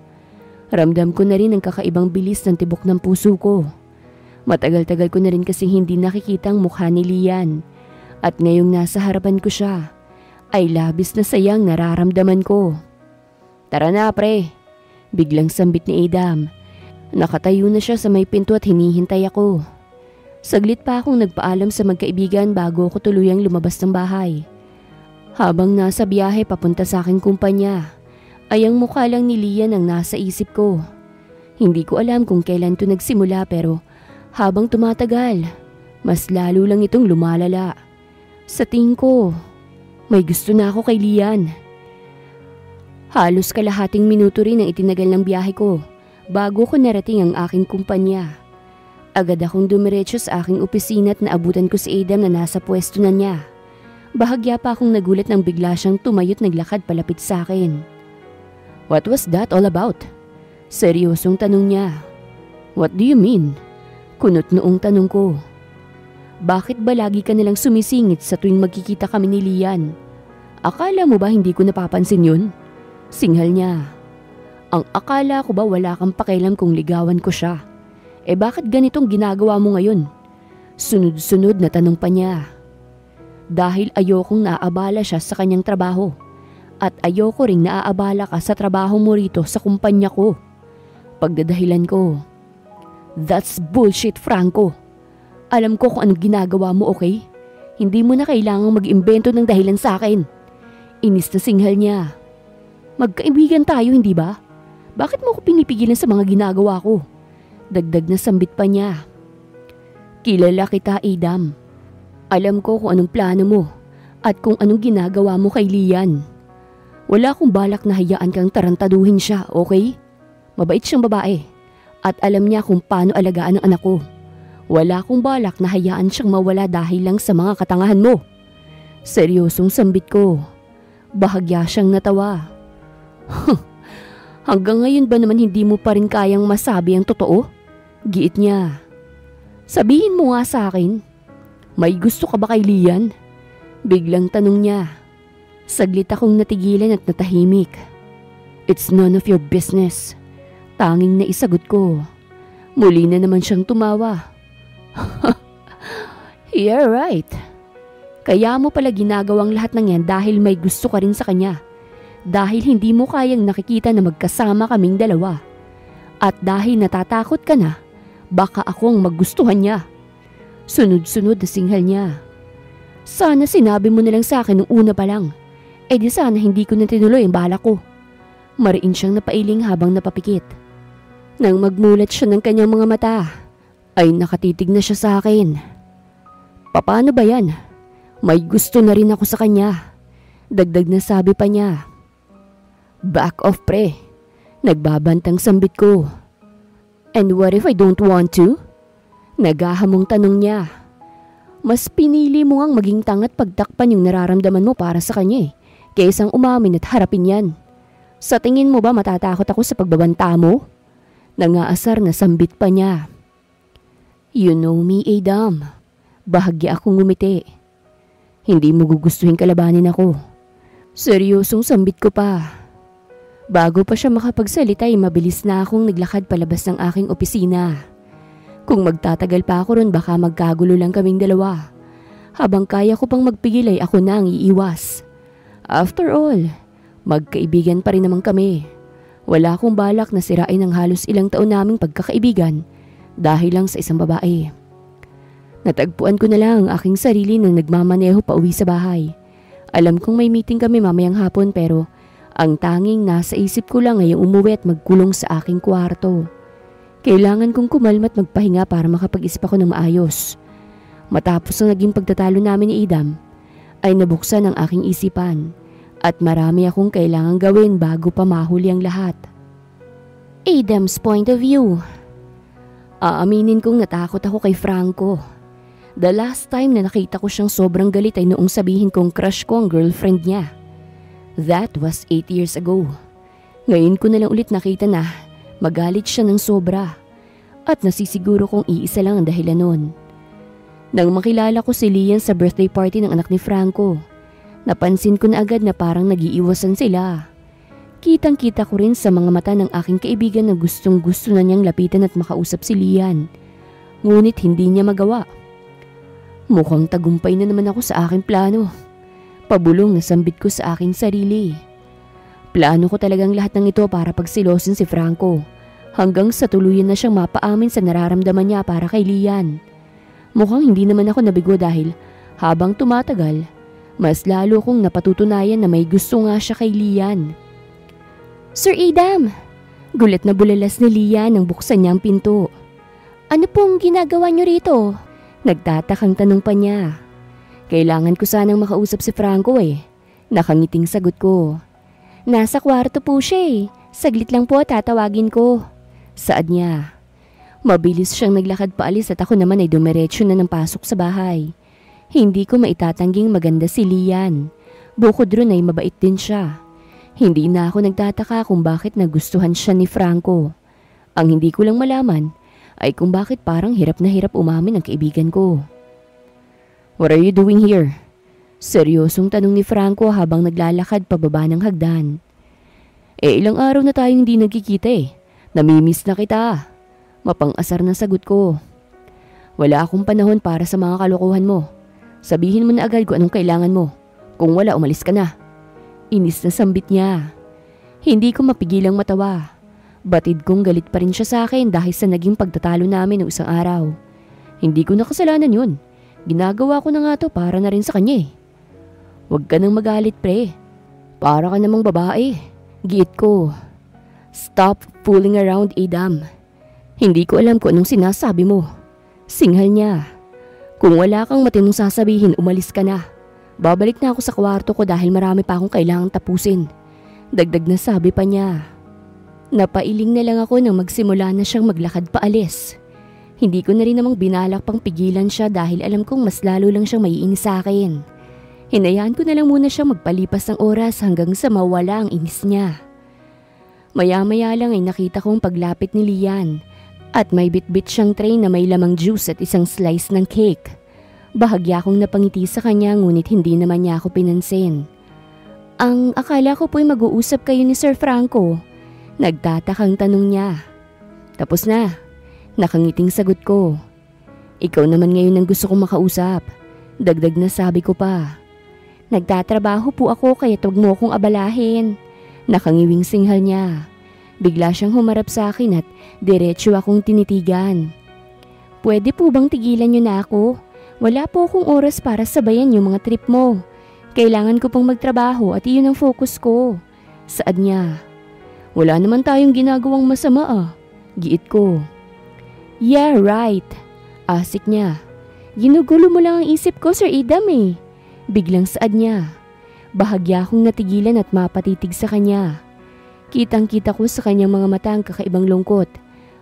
Ramdam ko na rin ang kakaibang bilis ng tibok ng puso ko. Matagal-tagal ko na rin kasi hindi nakikita ang mukha ni Lian. At ngayong nasa harapan ko siya, ay labis na sayang nararamdaman ko. Tara na pre. Biglang sambit ni Adam. Nakatayo na siya sa may pinto at hinihintay ako. Saglit pa akong nagpaalam sa magkaibigan bago ako tuluyang lumabas ng bahay. Habang nasa biyahe papunta sa aking kumpanya, ay ang mukha lang ni Lian ang nasa isip ko. Hindi ko alam kung kailan ito nagsimula pero habang tumatagal, mas lalo lang itong lumalala. Sa tingin ko, may gusto na ako kay Lian. Halos kalahating minuto rin ang itinagal ng biyahe ko bago ko narating ang aking kumpanya. Agad akong dumiretso sa aking opisina at naabutan ko si Adam na nasa pwesto na niya. Bahagya pa akong nagulat nang bigla siyang tumayo't naglakad palapit sa akin. What was that all about? Seryosong tanong niya. What do you mean? Kunot noong tanong ko. Bakit ba lagi ka nalang sumisingit sa tuwing magkikita kami ni Lian? Akala mo ba hindi ko napapansin yun? Singhal niya. Ang akala ko ba wala kang pakialam kung ligawan ko siya? Bakit ganitong ginagawa mo ngayon? Sunod-sunod na tanong pa niya. Dahil ayokong naaabala siya sa kanyang trabaho. At ayoko ring naaabala ka sa trabaho mo rito sa kumpanya ko. Pagdadahilan ko. That's bullshit, Franco. Alam ko kung anong ginagawa mo, okay? Hindi mo na kailangang mag-imbento ng dahilan sa akin. Inis na singhal niya. Magkaibigan tayo, hindi ba? Bakit mo ko pinipigilan sa mga ginagawa ko? Dagdag na sambit pa niya. Kilala kita, Adam. Alam ko kung anong plano mo at kung anong ginagawa mo kay Lian. Wala akong balak na hayaan kang tarantaduhin siya, okay? Mabait siyang babae at alam niya kung paano alagaan ang anak ko. Wala akong balak na hayaan siyang mawala dahil lang sa mga katangahan mo. Seryosong sambit ko. Bahagya siyang natawa. Hanggang ngayon ba naman hindi mo pa rin kayang masabi ang totoo? Giit niya. Sabihin mo nga sa akin. May gusto ka ba kay Lian? Biglang tanong niya. Saglit akong natigilan at natahimik. It's none of your business. Tanging naisagot ko. Muli na naman siyang tumawa. You're right. Kaya mo pala ginagawang lahat ng yan dahil may gusto ka rin sa kanya. Dahil hindi mo kayang nakikita na magkasama kaming dalawa. At dahil natatakot ka na, baka ako ang maggustuhan niya. Sunod-sunod na singhal niya. Sana sinabi mo na lang sa akin nung una pa lang. Di sana hindi ko na tinuloy ang balak ko. Mariin siyang napailing habang napapikit. Nang magmulat siya ng kanyang mga mata, ay nakatitig na siya sa akin. Paano ba yan? May gusto na rin ako sa kanya. Dagdag na sabi pa niya. Back off pre. Nagbabantang sambit ko. And what if I don't want to? Nagahamong tanong niya. Mas pinili mo ngang maging tangat pagtakpan yung nararamdaman mo para sa kanya kaysang umamin at harapin yan. Sa tingin mo ba matatakot ako sa pagbabanta mo? Nangaasar na sambit pa niya. You know me, Adam. Bahagya akong ngumiti. Hindi mo gugustuhin kalabanin ako. Seryosong sambit ko pa. Bago pa siya makapagsalita ay mabilis na akong naglakad palabas ng aking opisina. Kung magtatagal pa ako ron baka magkagulo lang kaming dalawa. Habang kaya ko pang magpigil ay ako na ang iiwas. After all, magkaibigan pa rin naman kami. Wala akong balak na sirain ang halos ilang taon naming pagkakaibigan dahil lang sa isang babae. Natagpuan ko na lang ang aking sarili nang nagmamaneho pa uwi sa bahay. Alam kong may meeting kami mamayang hapon pero ang tanging nasa isip ko lang ay umuwi at magkulong sa aking kwarto. Kailangan kong kumalma at magpahinga para makapag-isip ako ng maayos. Matapos ang naging pagtatalo namin ni Idam, ay nabuksan ang aking isipan at marami akong kailangang gawin bago pa mahuli ang lahat. Idam's point of view. Aaminin kong natakot ako kay Franco. The last time na nakita ko siyang sobrang galit ay noong sabihin kong crush ko ang girlfriend niya. That was 8 years ago. Ngayon ko na lang ulit nakita na magalit siya ng sobra at nasisiguro kong iisa lang ang dahilan nun. Nang makilala ko si Lian sa birthday party ng anak ni Franco, napansin ko na agad na parang nag-iiwasan sila. Kitang-kita ko rin sa mga mata ng aking kaibigan na gustong-gusto na niyang lapitan at makausap si Lian. Ngunit hindi niya magawa. Mukhang tagumpay na naman ako sa aking plano. Pabulong na sambit ko sa aking sarili. Plano ko talagang lahat ng ito para pagsilosin si Franco hanggang sa tuluyan na siyang mapaamin sa nararamdaman niya para kay Lian. Mukhang hindi naman ako nabigo dahil habang tumatagal, mas lalo kong napatutunayan na may gusto nga siya kay Lian. Sir Idam! Gulat na bulalas ni Lian nang buksan niya ang pinto. Ano pong ginagawa niyo rito? Nagtatakang tanong pa niya. Kailangan ko sanang makausap si Franco eh. Nakangiting sagot ko. Nasa kwarto po siya eh. Saglit lang po tatawagin ko. Saad niya. Mabilis siyang naglakad paalis at ako naman ay dumiretso na ng pasok sa bahay. Hindi ko maitatangging maganda si Lian. Bukod ron ay mabait din siya. Hindi na ako nagtataka kung bakit nagustuhan siya ni Franco. Ang hindi ko lang malaman ay kung bakit parang hirap na hirap umamin ang kaibigan ko. What are you doing here? Seryosong tanong ni Franco habang naglalakad pababa ng hagdan. Ilang araw na tayong hindi nagkikita eh. Namimiss na kita. Mapang-asar na sagot ko. Wala akong panahon para sa mga kalokohan mo. Sabihin mo na agad kung anong kailangan mo. Kung wala, umalis ka na. Inis na sambit niya. Hindi ko mapigilang matawa. Batid kong galit pa rin siya sa akin dahil sa naging pagtatalo namin noong isang araw. Hindi ko nakasalanan yun. Ginagawa ko na nga to para na rin sa kanya eh. Huwag ka nang magalit pre. Para ka namang babae. Giit ko. Stop fooling around, Idam. Hindi ko alam kung anong sinasabi mo. Singhal niya. Kung wala kang matinong sasabihin, umalis ka na. Babalik na ako sa kwarto ko dahil marami pa akong kailangang tapusin. Dagdag na sabi pa niya. Napailing na lang ako nang magsimula na siyang maglakad paalis. Hindi ko na rin namang binalak pang pigilan siya dahil alam kong mas lalo lang siyang maiinis sa akin. Hinayaan ko na lang muna siyang magpalipas ng oras hanggang sa mawala ang inis niya. Maya-maya lang ay nakita kong paglapit ni Lian at may bitbit siyang tray na may lamang juice at isang slice ng cake. Bahagya akong napangiti sa kanya ngunit hindi naman niya ako pinansin. Ang akala ko po'y mag-uusap kayo ni Sir Franco. Nagtatakang tanong niya. Tapos na. Nakangiting sagot ko. Ikaw naman ngayon ang gusto kong makausap. Dagdag na sabi ko pa. Nagtatrabaho po ako kaya huwag mo akong abalahin. Nakangiwing singhal niya. Bigla siyang humarap sa akin at diretso akong tinitigan. Pwede po bang tigilan niyo na ako? Wala po akong oras para sabayan yung mga trip mo. Kailangan ko pong magtrabaho at iyon ang focus ko. Saad niya. Wala naman tayong ginagawang masama ah. Giit ko. Yeah, right. Asik niya. Ginugulo mo lang ang isip ko, Sir Idam eh. Biglang saad niya. Bahagya akong natigilan at mapatitig sa kanya. Kitang-kita ko sa kanyang mga mata ang kakaibang lungkot.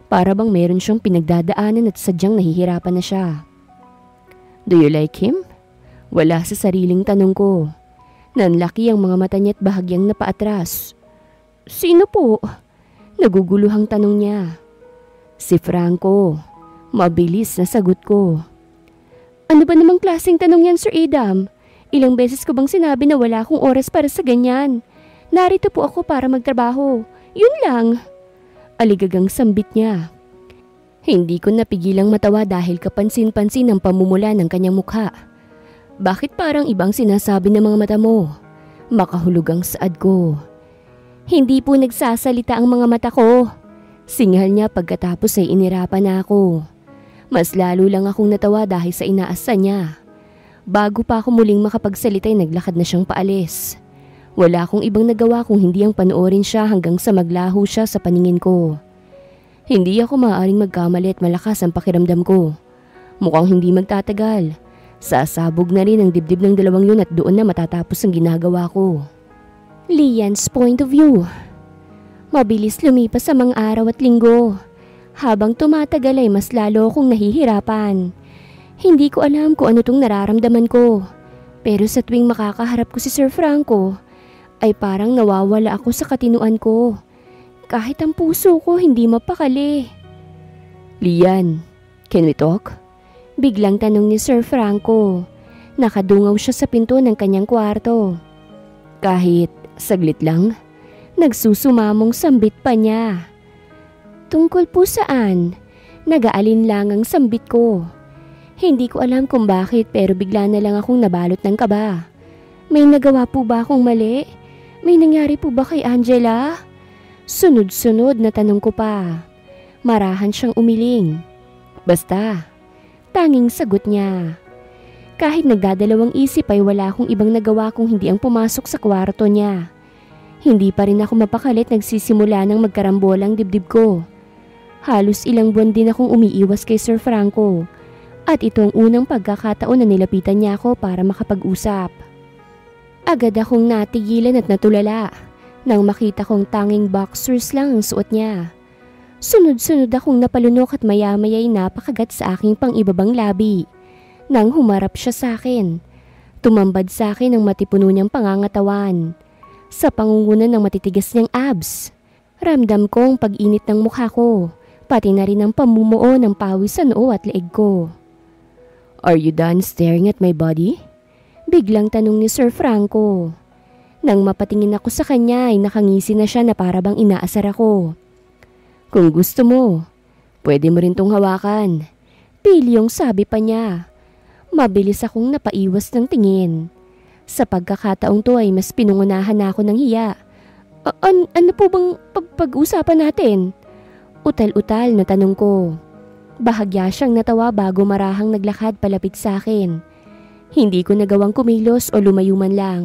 Para bang meron siyang pinagdadaanan at sadyang nahihirapan na siya. Do you like him? Wala sa sariling tanong ko. Nanlaki ang mga mata niya at bahagyang napaatras. Sino po? Naguguluhang tanong niya. Si Franco. Mabilis na sagot ko. Ano ba namang klaseng tanong yan, Sir Idam? Ilang beses ko bang sinabi na wala akong oras para sa ganyan? Narito po ako para magtrabaho. Yun lang. Aligagang sambit niya. Hindi ko napigilang matawa dahil kapansin-pansin ang pamumula ng kanyang mukha. Bakit parang ibang sinasabi ng mga mata mo? Makahulog ang saad ko. Hindi po nagsasalita ang mga mata ko. Singhal niya pagkatapos ay inirapan na ako. Mas lalo lang akong natawa dahil sa inaasa niya. Bago pa ako muling makapagsalita ay naglakad na siyang paalis. Wala akong ibang nagawa kung hindi ang panoorin siya hanggang sa maglaho siya sa paningin ko. Hindi ako maaaring magkamali at malakas ang pakiramdam ko. Mukhang hindi magtatagal. Sasabog na rin ang dibdib ng dalawang yun at doon na matatapos ang ginagawa ko. Lian's point of view. Mabilis lumipas ang mga araw at linggo. Habang tumatagal ay mas lalo akong nahihirapan. Hindi ko alam kung ano tong nararamdaman ko. Pero sa tuwing makakaharap ko si Sir Franco, ay parang nawawala ako sa katinuan ko. Kahit ang puso ko hindi mapakali. Lian, can we talk? Biglang tanong ni Sir Franco. Nakadungaw siya sa pinto ng kanyang kwarto. Kahit saglit lang, nagsusumamong sambit pa niya. Tungkol po saan? Nag-aalinlang ang sambit ko. Hindi ko alam kung bakit pero bigla na lang akong nabalot ng kaba. May nagawa po ba akong mali? May nangyari po ba kay Angela? Sunod-sunod na tanong ko pa. Marahan siyang umiling. Basta, tanging sagot niya. Kahit nagdadalawang isip ay wala akong ibang nagawa kung hindi ang pumasok sa kwarto niya. Hindi pa rin ako mapakalit nagsisimula ng magkarambolang dibdib ko. Halos ilang buwan din akong umiiwas kay Sir Franco. At ito ang unang pagkakataon na nilapitan niya ako para makapag-usap. Agad akong natigilan at natulala nang makita kong tanging boxers lang ang suot niya. Sunod-sunod akong napalunok at maya-maya ay napakagat sa aking pang-ibabang labi. Nang humarap siya sa akin, tumambad sa akin ang matipuno niyang pangangatawan. Sa pangungunan ng matitigas niyang abs, ramdam ko ang pag-init ng mukha ko, pati na rin ang pamumuo ng pawis sa noo at leeg ko. Are you done staring at my body? Biglang tanong ni Sir Franco. Nang mapatingin ako sa kanya ay nakangisi na siya na para bang inaasar ako. Kung gusto mo, pwede mo rin tong hawakan. Pilyong sabi pa niya. Mabilis akong napaiwas ng tingin. Sa pagkakataong to ay mas pinungunahan na ako ng hiya. Ano po bang pag-usapan natin? Utal-utal na tanong ko. Bahagya siyang natawa bago marahang naglakad palapit sa akin. Hindi ko nagawang kumilos o lumayo man lang.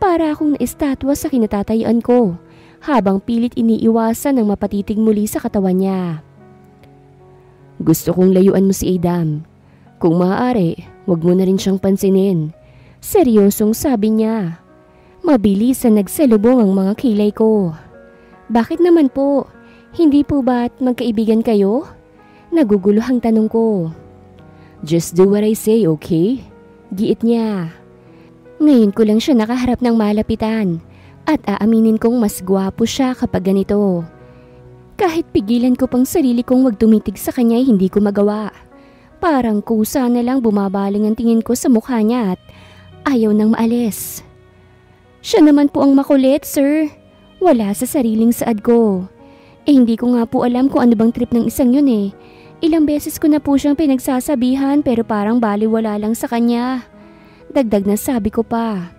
Para akong naistatwa sa kinatatayuan ko habang pilit iniiwasan ng mapatitig muli sa katawan niya. Gusto kong layuan mo si Adam. Kung maaari, wag mo na rin siyang pansinin. Seryosong sabi niya. Mabilis na nagsalubong ang mga kilay ko. Bakit naman po? Hindi po ba't magkaibigan kayo? Naguguluhang tanong ko. Just do what I say, okay? Giit niya. Ngayon ko lang siya nakaharap ng malapitan at aaminin kong mas gwapo siya kapag ganito. Kahit pigilan ko pang sarili kong wag tumitig sa kanya ay hindi ko magawa. Parang kusa na lang bumabaling ang tingin ko sa mukha niya at ayaw nang maalis. Siya naman po ang makulit, sir. Wala sa sariling saad ko. Hindi ko nga po alam kung ano bang trip ng isang yun eh. Ilang beses ko na po siyang pinagsasabihan pero parang baliwala lang sa kanya. Dagdag na sabi ko pa.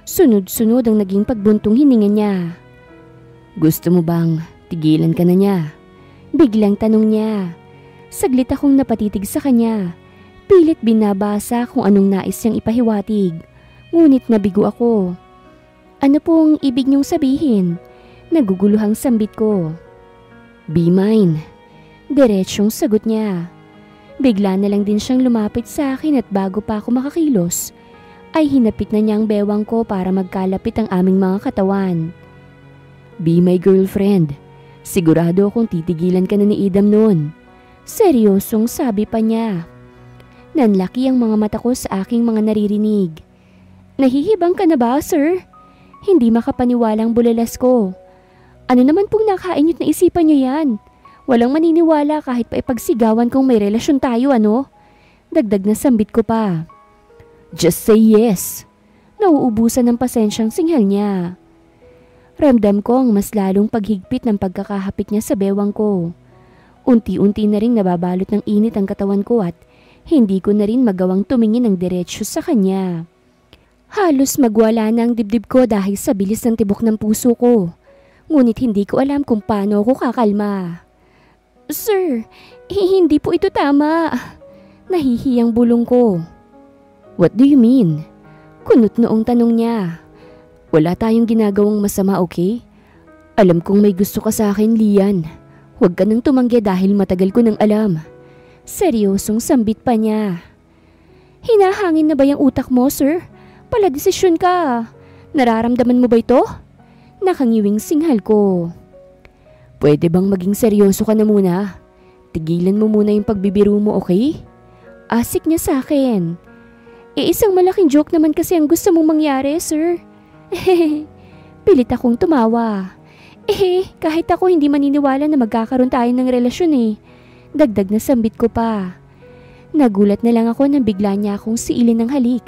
Sunod-sunod ang naging pagbuntong hininga niya. Gusto mo bang tigilan ka na niya? Biglang tanong niya. Saglit akong napatitig sa kanya. Pilit binabasa kung anong nais niyang ipahiwatig. Ngunit nabigo ako. Ano pong ibig niyong sabihin? Naguguluhang sambit ko. Be mine. Diretsyong sagot niya. Bigla na lang din siyang lumapit sa akin at bago pa ako makakilos, ay hinapit na niya ang bewang ko para magkalapit ang aming mga katawan. Be my girlfriend. Sigurado akong titigilan ka na ni Adam noon. Seryosong sabi pa niya. Nanlaki ang mga mata ko sa aking mga naririnig. Nahihibang ka na ba, sir? Hindi makapaniwalang bulalas ko. Ano naman pong nakainit na isipan niyo yan? Walang maniniwala kahit pa ipagsigawan kong may relasyon tayo, ano? Dagdag na sambit ko pa. Just say yes. Nauubusan ng pasensyang singhal niya. Ramdam ko ang mas lalong paghigpit ng pagkakahapit niya sa bewang ko. Unti-unti na rin nababalot ng init ang katawan ko at hindi ko na rin magawang tumingin ng diretsyo sa kanya. Halos magwala na ang dibdib ko dahil sa bilis ng tibok ng puso ko. Ngunit hindi ko alam kung paano ako kakalma. Sir, hindi po ito tama. Nahihiyang bulong ko. What do you mean? Kunot noong tanong niya. Wala tayong ginagawang masama, okay? Alam kong may gusto ka sa akin, Lian. Huwag ka nang tumanggi dahil matagal ko nang alam. Seryosong sambit pa niya. Hinahangin na ba yung utak mo, sir? Paladesisyon ka. Nararamdaman mo ba ito? Nakangiwing singhal ko. Pwede bang maging seryoso ka na muna? Tigilan mo muna yung pagbibiro mo, okay? Asik niya sa akin. Isang malaking joke naman kasi ang gusto mong mangyari, sir. Pilit akong tumawa. Kahit ako hindi maniniwala na magkakaroon tayo ng relasyon Dagdag na sambit ko pa. Nagulat na lang ako nang bigla niya akong siilin ng halik.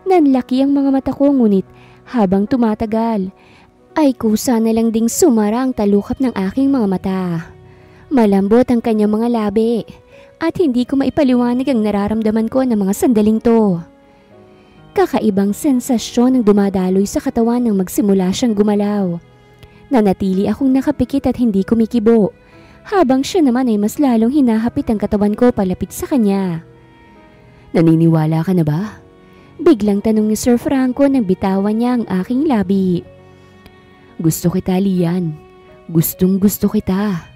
Nanlaki ang mga mata ko ngunit habang tumatagal ay kusa na lang ding sumara ang talukap ng aking mga mata. Malambot ang kanyang mga labi at hindi ko maipaliwanag ang nararamdaman ko ng mga sandaling to. Kakaibang sensasyon ang dumadaloy sa katawan nang magsimula siyang gumalaw. Nanatili akong nakapikit at hindi kumikibo, habang siya naman ay mas lalong hinahapit ang katawan ko palapit sa kanya. Naniniwala ka na ba? Biglang tanong ni Sir Franco nang bitawan niya ang aking labi. Gusto kita, Lian. Gustong gusto kita.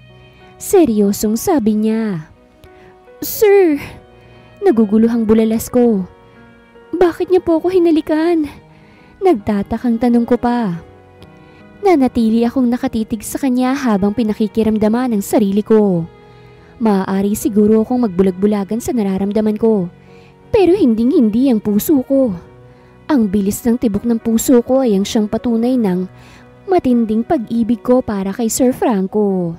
Seryosong sabi niya. Sir, naguguluhang bulalas ko. Bakit niya po ako hinalikan? Nagtatakang tanong ko pa. Nanatili akong nakatitig sa kanya habang pinakikiramdaman ang sarili ko. Maaari siguro akong magbulag-bulagan sa nararamdaman ko, pero hinding-hindi ang puso ko. Ang bilis ng tibok ng puso ko ay ang siyang patunay ng matinding pag-ibig ko para kay Sir Franco.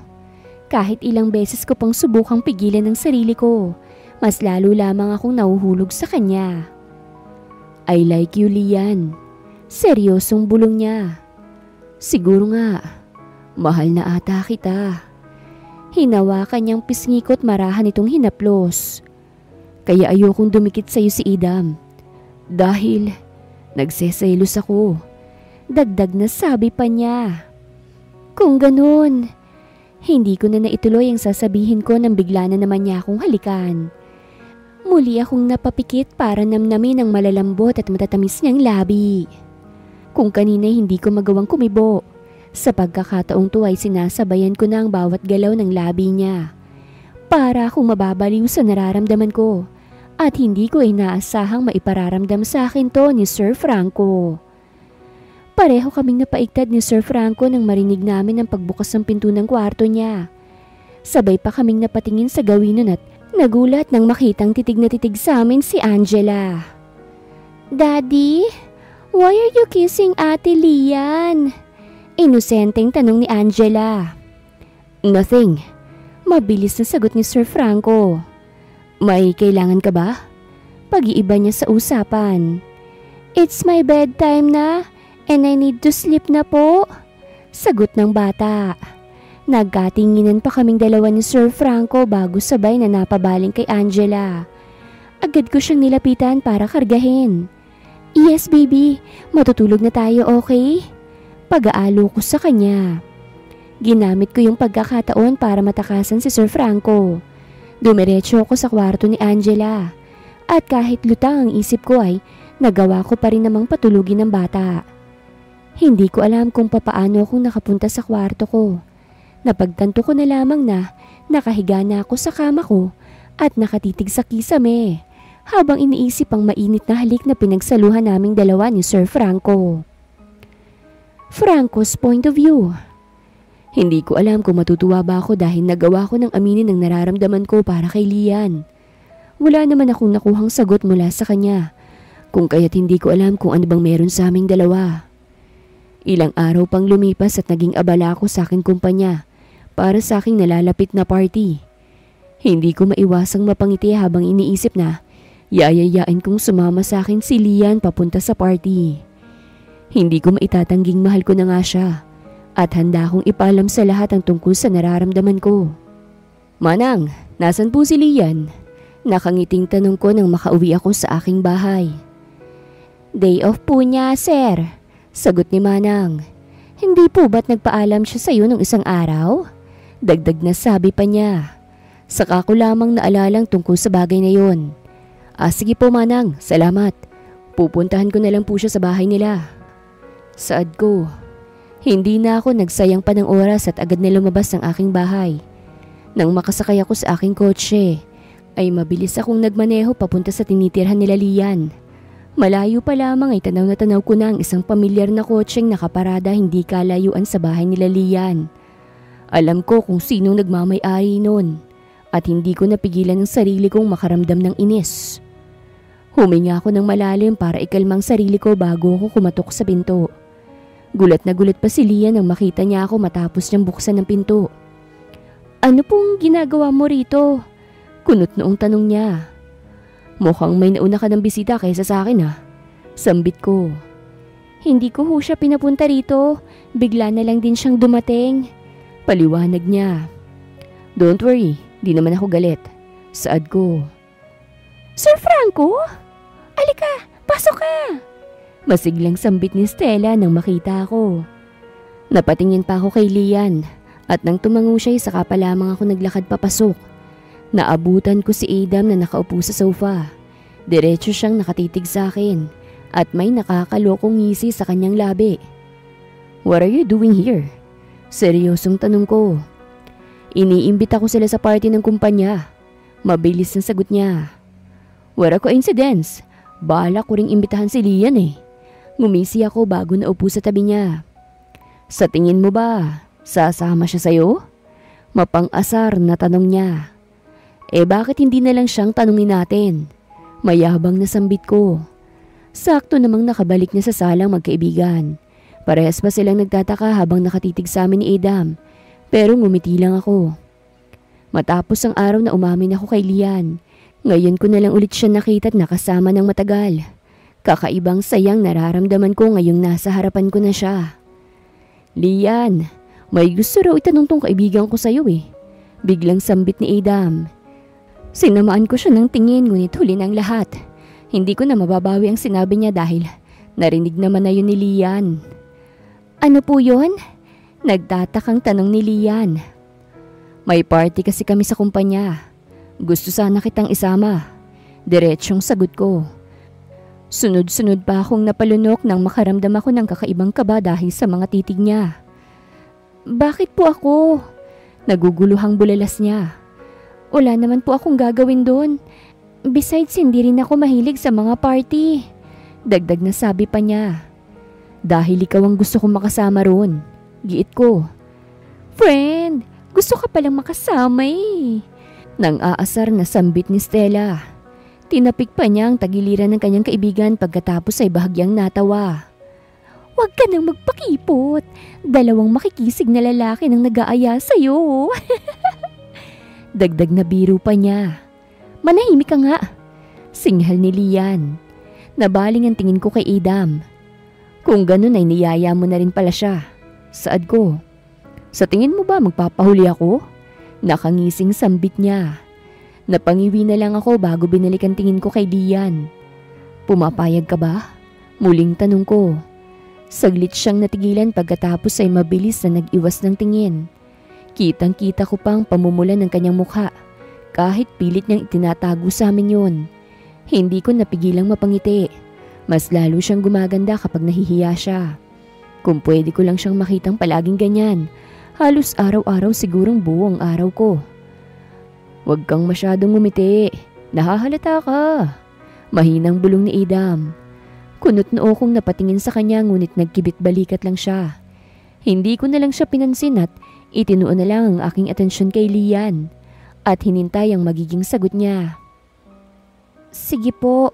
Kahit ilang beses ko pang subukang pigilan ang sarili ko, mas lalo lamang akong nahuhulog sa kanya. I like you, Lian. Seryosong bulong niya. Siguro nga, mahal na ata kita. Hinawakan niyang pisngi ko't marahan itong hinaplos. Kaya ayokong dumikit sa'yo si Idam. Dahil nagseselos ako. Dagdag na sabi pa niya. Kung ganun, hindi ko na naituloy ang sasabihin ko nang bigla na naman niya akong halikan. Muli akong napapikit para namnamin ang malalambot at matatamis niyang labi. Kung kanina hindi ko magawang kumibo, sa pagkakataong to ay sinasabayan ko na ang bawat galaw ng labi niya. Para akong mababaliw sa nararamdaman ko at hindi ko inaasahang maipararamdam sa akin to ni Sir Franco. Pareho kaming napaigtad ni Sir Franco nang marinig namin ang pagbukas ng pinto ng kwarto niya. Sabay pa kaming napatingin sa gawin nun at nagulat nang makitang titig na titig sa amin si Angela. Daddy? Why are you kissing Ate Lian? Inosenteng tanong ni Angela. Nothing. Mabilis na sagot ni Sir Franco. May kailangan ka ba? Pag-iiba niya sa usapan. It's my bedtime na and I need to sleep na po. Sagot ng bata. Nagkatinginan pa kaming dalawa ni Sir Franco bago sabay na napabaling kay Angela. Agad ko siyang nilapitan para kargahin. Yes, baby. Matutulog na tayo, okay? Pag-aalo ko sa kanya. Ginamit ko yung pagkakataon para matakasan si Sir Franco. Dumiretso ako sa kwarto ni Angela. At kahit lutang ang isip ko ay nagawa ko pa rin namang patulugin ng bata. Hindi ko alam kung papaano akong nakapunta sa kwarto ko. Napagtanto ko na lamang na nakahiga na ako sa kama ko at nakatitig sa kisame. Habang iniisip ang mainit na halik na pinagsaluhan naming dalawa ni Sir Franco. Franco's point of view. Hindi ko alam kung matutuwa ba ako dahil nagawa ko ng aminin ang nararamdaman ko para kay Lian. Wala naman akong nakuhang sagot mula sa kanya, kung kaya't hindi ko alam kung ano bang meron sa aming dalawa. Ilang araw pang lumipas at naging abala ako sa aking kumpanya para sa aking nalalapit na party. Hindi ko maiwasang mapangiti habang iniisip na yayayain kong sumama sa akin si Lian papunta sa party. Hindi ko maitatangging mahal ko na nga siya at handa akong ipaalam sa lahat ang tungkol sa nararamdaman ko. Manang, nasan po si Lian? Nakangiting tanong ko nang makauwi ako sa aking bahay. Day off po niya, sir. Sagot ni Manang. Hindi po ba't nagpaalam siya sa iyo nung isang araw? Dagdag na sabi pa niya. Saka ko lamang naalalang tungkol sa bagay na yon. Sige po Manang, salamat. Pupuntahan ko na lang po siya sa bahay nila. Saad ko. Hindi na ako nagsayang pa ng oras at agad na lumabas ng aking bahay. Nang makasakay ako sa aking kotse, ay mabilis akong nagmaneho papunta sa tinitirhan nila Lian. Malayo pa lamang ay tanaw na tanaw ko na ang isang pamilyar na kotseng nakaparada hindi kalayuan sa bahay nila Lian. Alam ko kung sinong nagmamay-ari nun at hindi ko napigilan ang sarili kong makaramdam ng inis. Huminga ako ng malalim para ikalmang sarili ko bago ako kumatok sa pinto. Gulat na gulat pa si Lian nang makita niya ako matapos niyang buksan ng pinto. Ano pong ginagawa mo rito? Kunot noong tanong niya. Mukhang may nauna ka ng bisita kaysa sa akin Sambit ko. Hindi ko ho siya pinapunta rito. Bigla na lang din siyang dumating. Paliwanag niya. Don't worry, di naman ako galit. Saad ko. Sir Franco? Alika, pasok ka! Masiglang sambit ni Stella nang makita ako. Napatingin pa ako kay Lian at nang tumango siya saka pa lamang ako naglakad papasok. Naabutan ko si Adam na nakaupo sa sofa. Diretso siyang nakatitig sa akin at may nakakalokong ngisi sa kanyang labi. What are you doing here? Seryosong tanong ko. Iniimbita ko sila sa party ng kumpanya. Mabilis ang sagot niya. What a coincidence. Bala ko ring imbitahan si Lian Ngumisi ako bago naupo sa tabi niya. Sa tingin mo ba, sasama siya sa'yo? Mapang-asar na tanong niya. Bakit hindi na lang siyang tanungin natin? Mayabang na sambit ko. Sakto namang nakabalik niya sa salang magkaibigan. Parehas pa silang nagtataka habang nakatitig sa amin ni Adam. Pero ngumiti lang ako. Matapos ang araw na umamin ako kay Lian, ngayon ko na lang ulit siya nakita at nakasama ng matagal. Kakaibang sayang nararamdaman ko ngayong nasa harapan ko na siya. Lian, may gusto raw itanong tong kaibigan ko sa'yo Biglang sambit ni Adam. Sinamaan ko siya ng tingin ngunit huli ng lahat. Hindi ko na mababawi ang sinabi niya dahil narinig naman na yun ni Lian. Ano po yun? Nagtatakang tanong ni Lian. May party kasi kami sa kumpanya. Gusto sana kitang isama. Diretsyong sagot ko. Sunod-sunod pa akong napalunok nang makaramdam ako ng kakaibang kaba dahil sa mga titig niya. Bakit po ako? Naguguluhang bulalas niya. Wala naman po akong gagawin doon. Besides, hindi rin ako mahilig sa mga party. Dagdag na sabi pa niya. Dahil ikaw ang gusto kong makasama roon. Giit ko. Friend, gusto ka palang makasama Nang aasar na sambit ni Stella. Tinapik pa niya ang tagiliran ng kanyang kaibigan pagkatapos ay bahagyang natawa. Huwag ka nang magpakipot. Dalawang makikisig na lalaki nang nag-aaya sa'yo. Dagdag na biro pa niya. Manahimik ka nga. Singhal ni Lian. Nabaling ang tingin ko kay Adam. Kung ganun ay niyaya mo na rin pala siya. Saad ko. Sa tingin mo ba magpapahuli ako? Nakangising sambit niya. Napangiwi na lang ako bago binalik ang tingin ko kay Lian. Pumapayag ka ba? Muling tanong ko. Saglit siyang natigilan pagkatapos ay mabilis na nag-iwas ng tingin. Kitang-kita ko pang pamumulan ng kanyang mukha. Kahit pilit niyang itinatago sa amin yun. Hindi ko napigilang mapangiti. Mas lalo siyang gumaganda kapag nahihiya siya. Kung pwede ko lang siyang makitang palaging ganyan, halos araw-araw sigurong buong araw ko. Huwag kang masyadong ngumiti. Nahahalata ka. Mahinang bulong ni Adam. Kunot noo kong napatingin sa kanya ngunit nagkibit balikat lang siya. Hindi ko na lang siya pinansin at itinuon na lang ang aking atensyon kay Lian at hinintay ang magiging sagot niya. Sige po.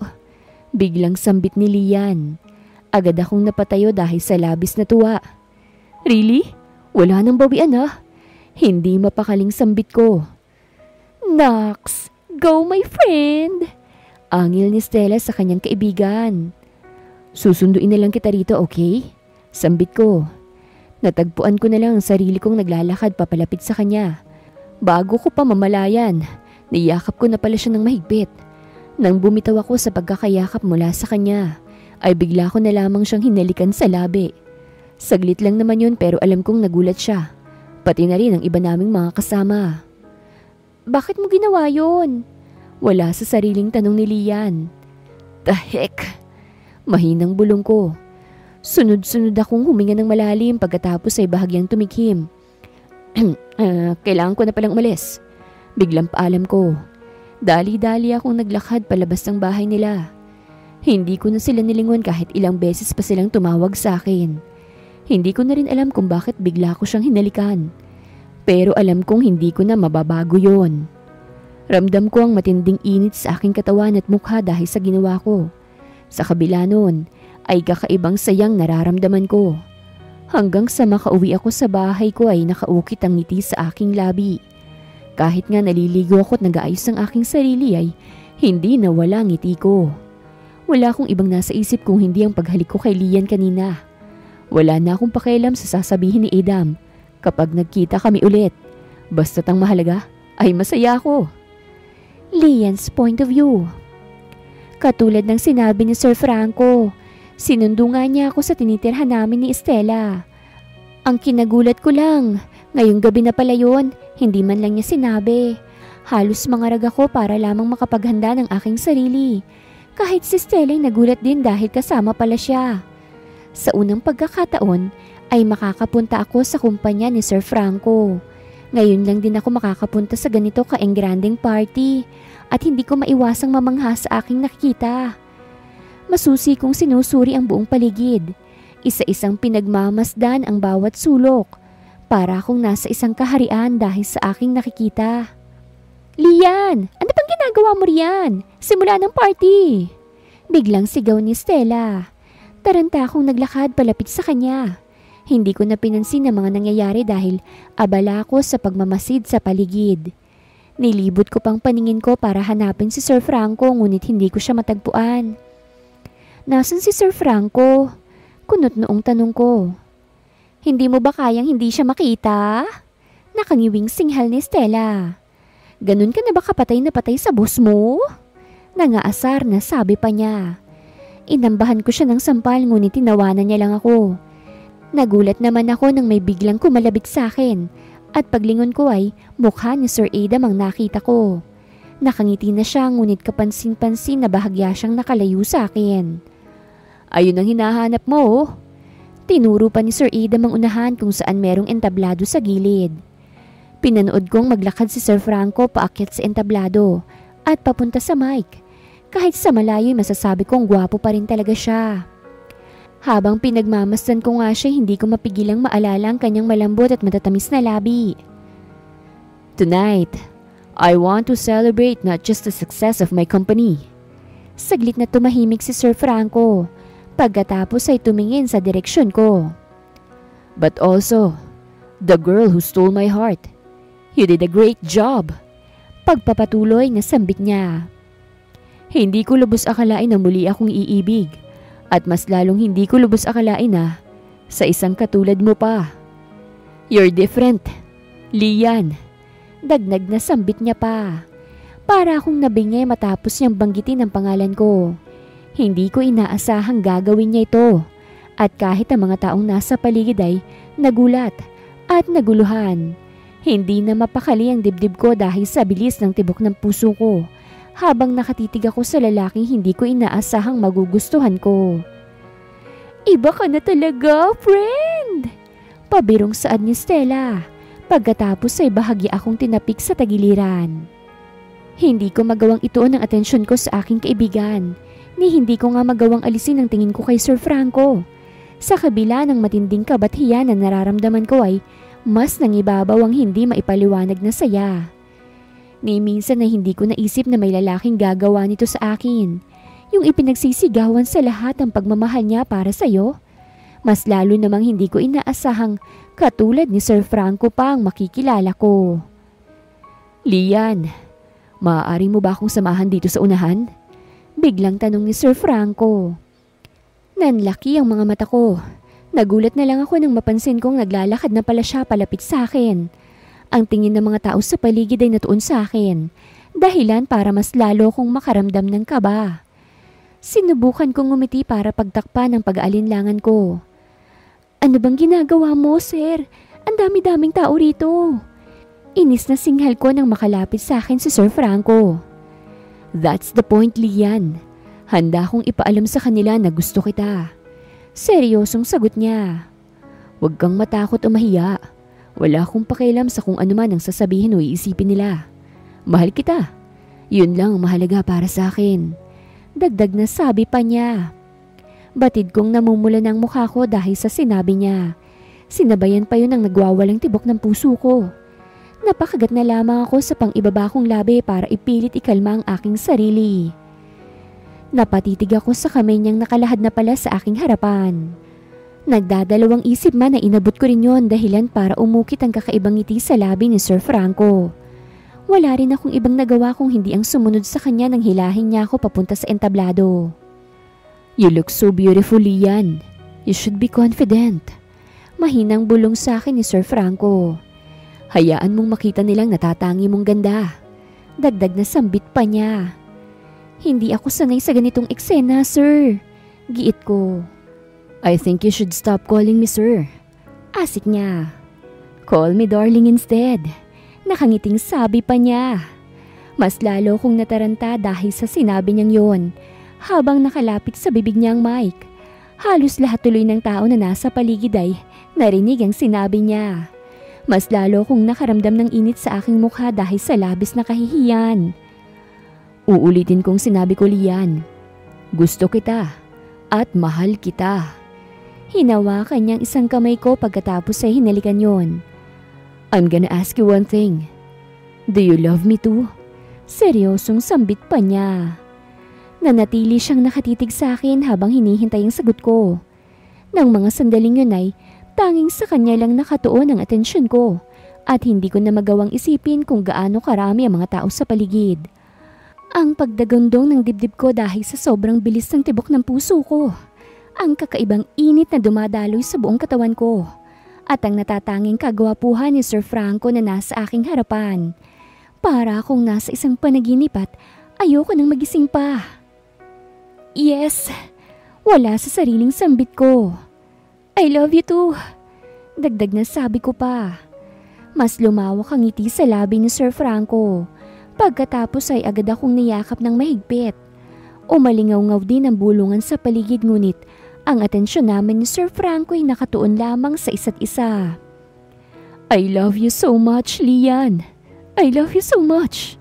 Biglang sambit ni Lian. Agad akong napatayo dahil sa labis na tuwa. Really? Wala nang bawian Hindi mapakaling sambit ko. Naks, go my friend. Angil ni Stella sa kanyang kaibigan. Susunduin na lang kita rito, okay? Sambit ko. Natagpuan ko na lang ang sarili kong naglalakad papalapit sa kanya. Bago ko pa mamalayan, niyakap ko na pala siya ng mahigpit. Nang bumitaw ako sa pagkakayakap mula sa kanya, ay bigla ko na lamang siyang hinalikan sa labi. Saglit lang naman yun pero alam kong nagulat siya. Pati na rin ang iba naming mga kasama. Bakit mo ginawa yun? Wala sa sariling tanong ni Lian. The heck? Mahinang bulong ko. Sunod-sunod akong huminga ng malalim pagkatapos ay bahagyang tumikhim. Kailangan ko na palang umalis. Biglang paalam ko. Dali-dali akong naglakad palabas ng bahay nila. Hindi ko na sila nilingon kahit ilang beses pa silang tumawag sa akin. Hindi ko na rin alam kung bakit bigla ko siyang hinalikan. Pero alam kong hindi ko na mababago yon. Ramdam ko ang matinding init sa aking katawan at mukha dahil sa ginawa ko. Sa kabila nun ay kakaibang sayang nararamdaman ko. Hanggang sa makauwi ako sa bahay ko ay nakaukit ang ngiti sa aking labi. Kahit nga naliligo ako at nag-aayos ang aking sarili ay hindi nawala ang ngiti ko. Wala akong ibang nasa isip kung hindi ang paghalik ko kay Lian kanina. Wala na akong pakialam sa sasabihin ni Adam kapag nagkita kami ulit. Basta't ang mahalaga ay masaya ako. Lian's point of view. Katulad ng sinabi ni Sir Franco, sinundo nga niya ako sa tinitirhan namin ni Estela. Ang kinagulat ko lang, ngayong gabi na pala yun, hindi man lang niya sinabi. Halos mangarag ako para lamang makapaghanda ng aking sarili. Kahit si Estela ay nagulat din dahil kasama pala siya. Sa unang pagkakataon ay makakapunta ako sa kumpanya ni Sir Franco. Ngayon lang din ako makakapunta sa ganito ka-engranding party at hindi ko maiwasang mamangha sa aking nakikita. Masusi kong sinusuri ang buong paligid. Isa-isang pinagmamasdan ang bawat sulok. Para akong nasa isang kaharian dahil sa aking nakikita. Lian! Ano bang ginagawa mo riyan? Simula ng party! Biglang sigaw ni Stella. Taranta akong naglakad palapit sa kanya. Hindi ko na pinansin ang mga nangyayari dahil abala ako sa pagmamasid sa paligid. Nilibot ko pang paningin ko para hanapin si Sir Franco ngunit hindi ko siya matagpuan. Nasaan si Sir Franco? Kunot noong tanong ko. Hindi mo ba kayang hindi siya makita? Nakangiwing singhal ni Stella. Ganun ka na ba kapatay na patay sa boss mo? Nangaasar na sabi pa niya. Inambahan ko siya ng sampal ngunit tinawanan niya lang ako. Nagulat naman ako nang may biglang kumalabit sa akin at paglingon ko ay mukha ni Sir Adam ang nakita ko. Nakangiti na siya ngunit kapansin-pansin na bahagya siyang nakalayo sa akin. Ayun ang hinahanap mo. Tinuro pa ni Sir Adam ang unahan kung saan merong entablado sa gilid. Pinanood kong maglakad si Sir Franco paakyat sa entablado at papunta sa mic. Kahit sa malayo masasabi kong gwapo pa rin talaga siya. Habang pinagmamasdan ko nga siya, hindi ko mapigilang maalala ang kanyang malambot at matatamis na labi. Tonight, I want to celebrate not just the success of my company. Saglit na tumahimik si Sir Franco. Pagkatapos ay tumingin sa direksyon ko. But also, the girl who stole my heart. You did a great job. Pagpapatuloy na sambit niya. Hindi ko lubos akalain na muli akong iibig. At mas lalong hindi ko lubos akalain na sa isang katulad mo pa. You're different, Lian. Dagdag na sambit niya pa. Para akong nabingi matapos niyang banggitin ang pangalan ko. Hindi ko inaasahang gagawin niya ito. At kahit ang mga taong nasa paligid ay nagulat at naguluhan. Hindi na mapakali ang dibdib ko dahil sa bilis ng tibok ng puso ko. Habang nakatitig ako sa lalaking hindi ko inaasahang magugustuhan ko. Iba ka na talaga, friend! Pabirong saad ni Stella. Pagkatapos ay bahagya akong tinapik sa tagiliran. Hindi ko magawang ituon ang atensyon ko sa aking kaibigan. Ni hindi ko nga magawang alisin ang tingin ko kay Sir Franco. Sa kabila ng matinding kabathiyan na nararamdaman ko ay mas nangibabaw ang hindi maipaliwanag na saya. Ni minsan na hindi ko naisip na may lalaking gagawa nito sa akin. Yung ipinagsisigawan sa lahat ang pagmamahal niya para sa'yo. Mas lalo namang hindi ko inaasahang katulad ni Sir Franco pa ang makikilala ko. Lian, maaari mo ba akong samahan dito sa unahan? Biglang tanong ni Sir Franco. Nanlaki ang mga mata ko. Nagulat na lang ako nang mapansin kong naglalakad na pala siya palapit sa akin. Ang tingin ng mga tao sa paligid ay natuon sa akin, dahilan para mas lalo kong makaramdam ng kaba. Sinubukan kong ngumiti para pagtakpan ang pag-aalinlangan ko. Ano bang ginagawa mo, sir? Ang dami-daming tao rito. Inis na singhal ko nang makalapit sa akin si Sir Franco. That's the point, Lian. Handa kong ipaalam sa kanila na gusto kita. Seryosong sagot niya. Huwag kang matakot o mahiya. Wala akong pakialam sa kung ano man ang sasabihin o iisipin nila. Mahal kita. Yun lang ang mahalaga para sa akin. Dagdag na sabi pa niya. Batid kong namumula ng mukha ko dahil sa sinabi niya. Sinabayan pa yun ang nagwawalang tibok ng puso ko. Napakagat na lamang ako sa pang-ibaba kong labi para ipilit ikalma ang aking sarili. Napatitig ako sa kamay niyang nakalahad na pala sa aking harapan. Nagdadalawang isip man na inabot ko rin yon dahilan para umukit ang kakaibang ngiti sa labi ni Sir Franco. Wala rin akong ibang nagawa kung hindi ang sumunod sa kanya nang hilahin niya ako papunta sa entablado. You look so beautiful, Lian. You should be confident. Mahinang bulong sa akin ni Sir Franco. Hayaan mong makita nilang natatangi mong ganda. Dagdag na sambit pa niya. Hindi ako sanay sa ganitong eksena, sir. Giit ko. I think you should stop calling me sir. Asik niya. Call me darling instead. Nakangiting sabi pa niya. Mas lalo kong nataranta dahil sa sinabi niyang yon. Habang nakalapit sa bibig niya ang mic. Halos lahat tuloy ng tao na nasa paligid ay narinig ang sinabi niya. Mas lalo kong nakaramdam ng init sa aking mukha dahil sa labis na kahihiyan. Uulitin kong sinabi ko, Lian. Gusto kita at mahal kita. Hinawakan niyang isang kamay ko pagkatapos ay hinalikan yon. I'm gonna ask you one thing. Do you love me too? Seryosong sambit pa niya. Nanatili siyang nakatitig sa akin habang hinihintay ang sagot ko. Nang mga sandaling yun ay tanging sa kanya lang nakatuon ang atensyon ko at hindi ko na magawang isipin kung gaano karami ang mga tao sa paligid. Ang pagdagundong ng dibdib ko dahil sa sobrang bilis ng tibok ng puso ko. Ang kakaibang init na dumadaloy sa buong katawan ko. At ang natatanging kagwapuhan ni Sir Franco na nasa aking harapan. Para akong nasa isang panaginip at ayoko nang magising pa. Yes, wala sa sariling sambit ko. I love you too. Dagdag na sabi ko pa. Mas lumawak ang ngiti sa labi ni Sir Franco. Pagkatapos ay agad akong niyakap ng mahigpit. Umalingaw-ngaw din ang bulungan sa paligid ngunit ang atensyon namin ni Sir Franco ay nakatuon lamang sa isa't isa. I love you so much, Lian. I love you so much.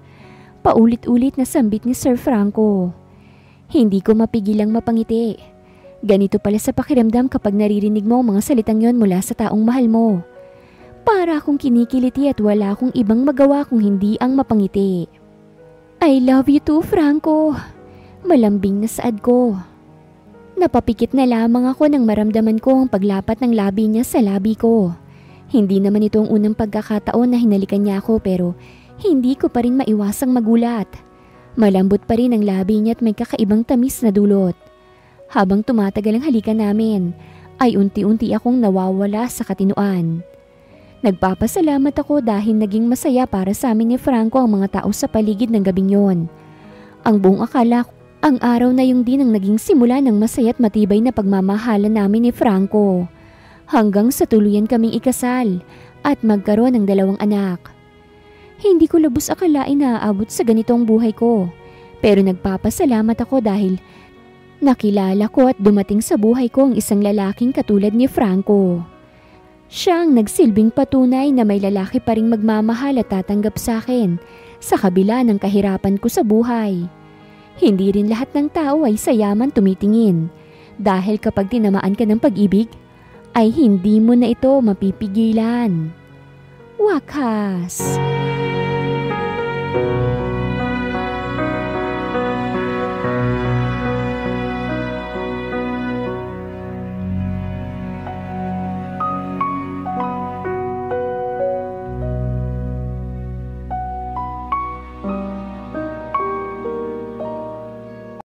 Paulit-ulit na sambit ni Sir Franco. Hindi ko mapigilang mapangiti. Ganito pala sa pakiramdam kapag naririnig mo ang mga salitang yon mula sa taong mahal mo. Para akong kinikiliti at wala akong ibang magawa kung hindi ang mapangiti. I love you too, Franco. Malambing na saad ko. Napapikit na lamang ako nang maramdaman ko ang paglapat ng labi niya sa labi ko. Hindi naman ito ang unang pagkakataon na hinalikan niya ako pero hindi ko pa rin maiwasang magulat. Malambot pa rin ang labi niya at may kakaibang tamis na dulot. Habang tumatagal ang halikan namin, ay unti-unti akong nawawala sa katinuan. Nagpapasalamat ako dahil naging masaya para sa amin ni Franco ang mga tao sa paligid ng gabing yon. Ang buong akala ko, ang araw na yung din ang naging simula ng masaya at matibay na pagmamahalan namin ni Franco. Hanggang sa tuluyan kaming ikasal at magkaroon ng 2 anak. Hindi ko lubos akalain na aabot sa ganitong buhay ko. Pero nagpapasalamat ako dahil nakilala ko at dumating sa buhay ko ang isang lalaking katulad ni Franco. Siya ang nagsilbing patunay na may lalaki pa ring magmamahal at tatanggap sa akin sa kabila ng kahirapan ko sa buhay. Hindi rin lahat ng tao ay sayaman tumitingin dahil kapag tinamaan ka ng pag-ibig ay hindi mo na ito mapipigilan. Wakas.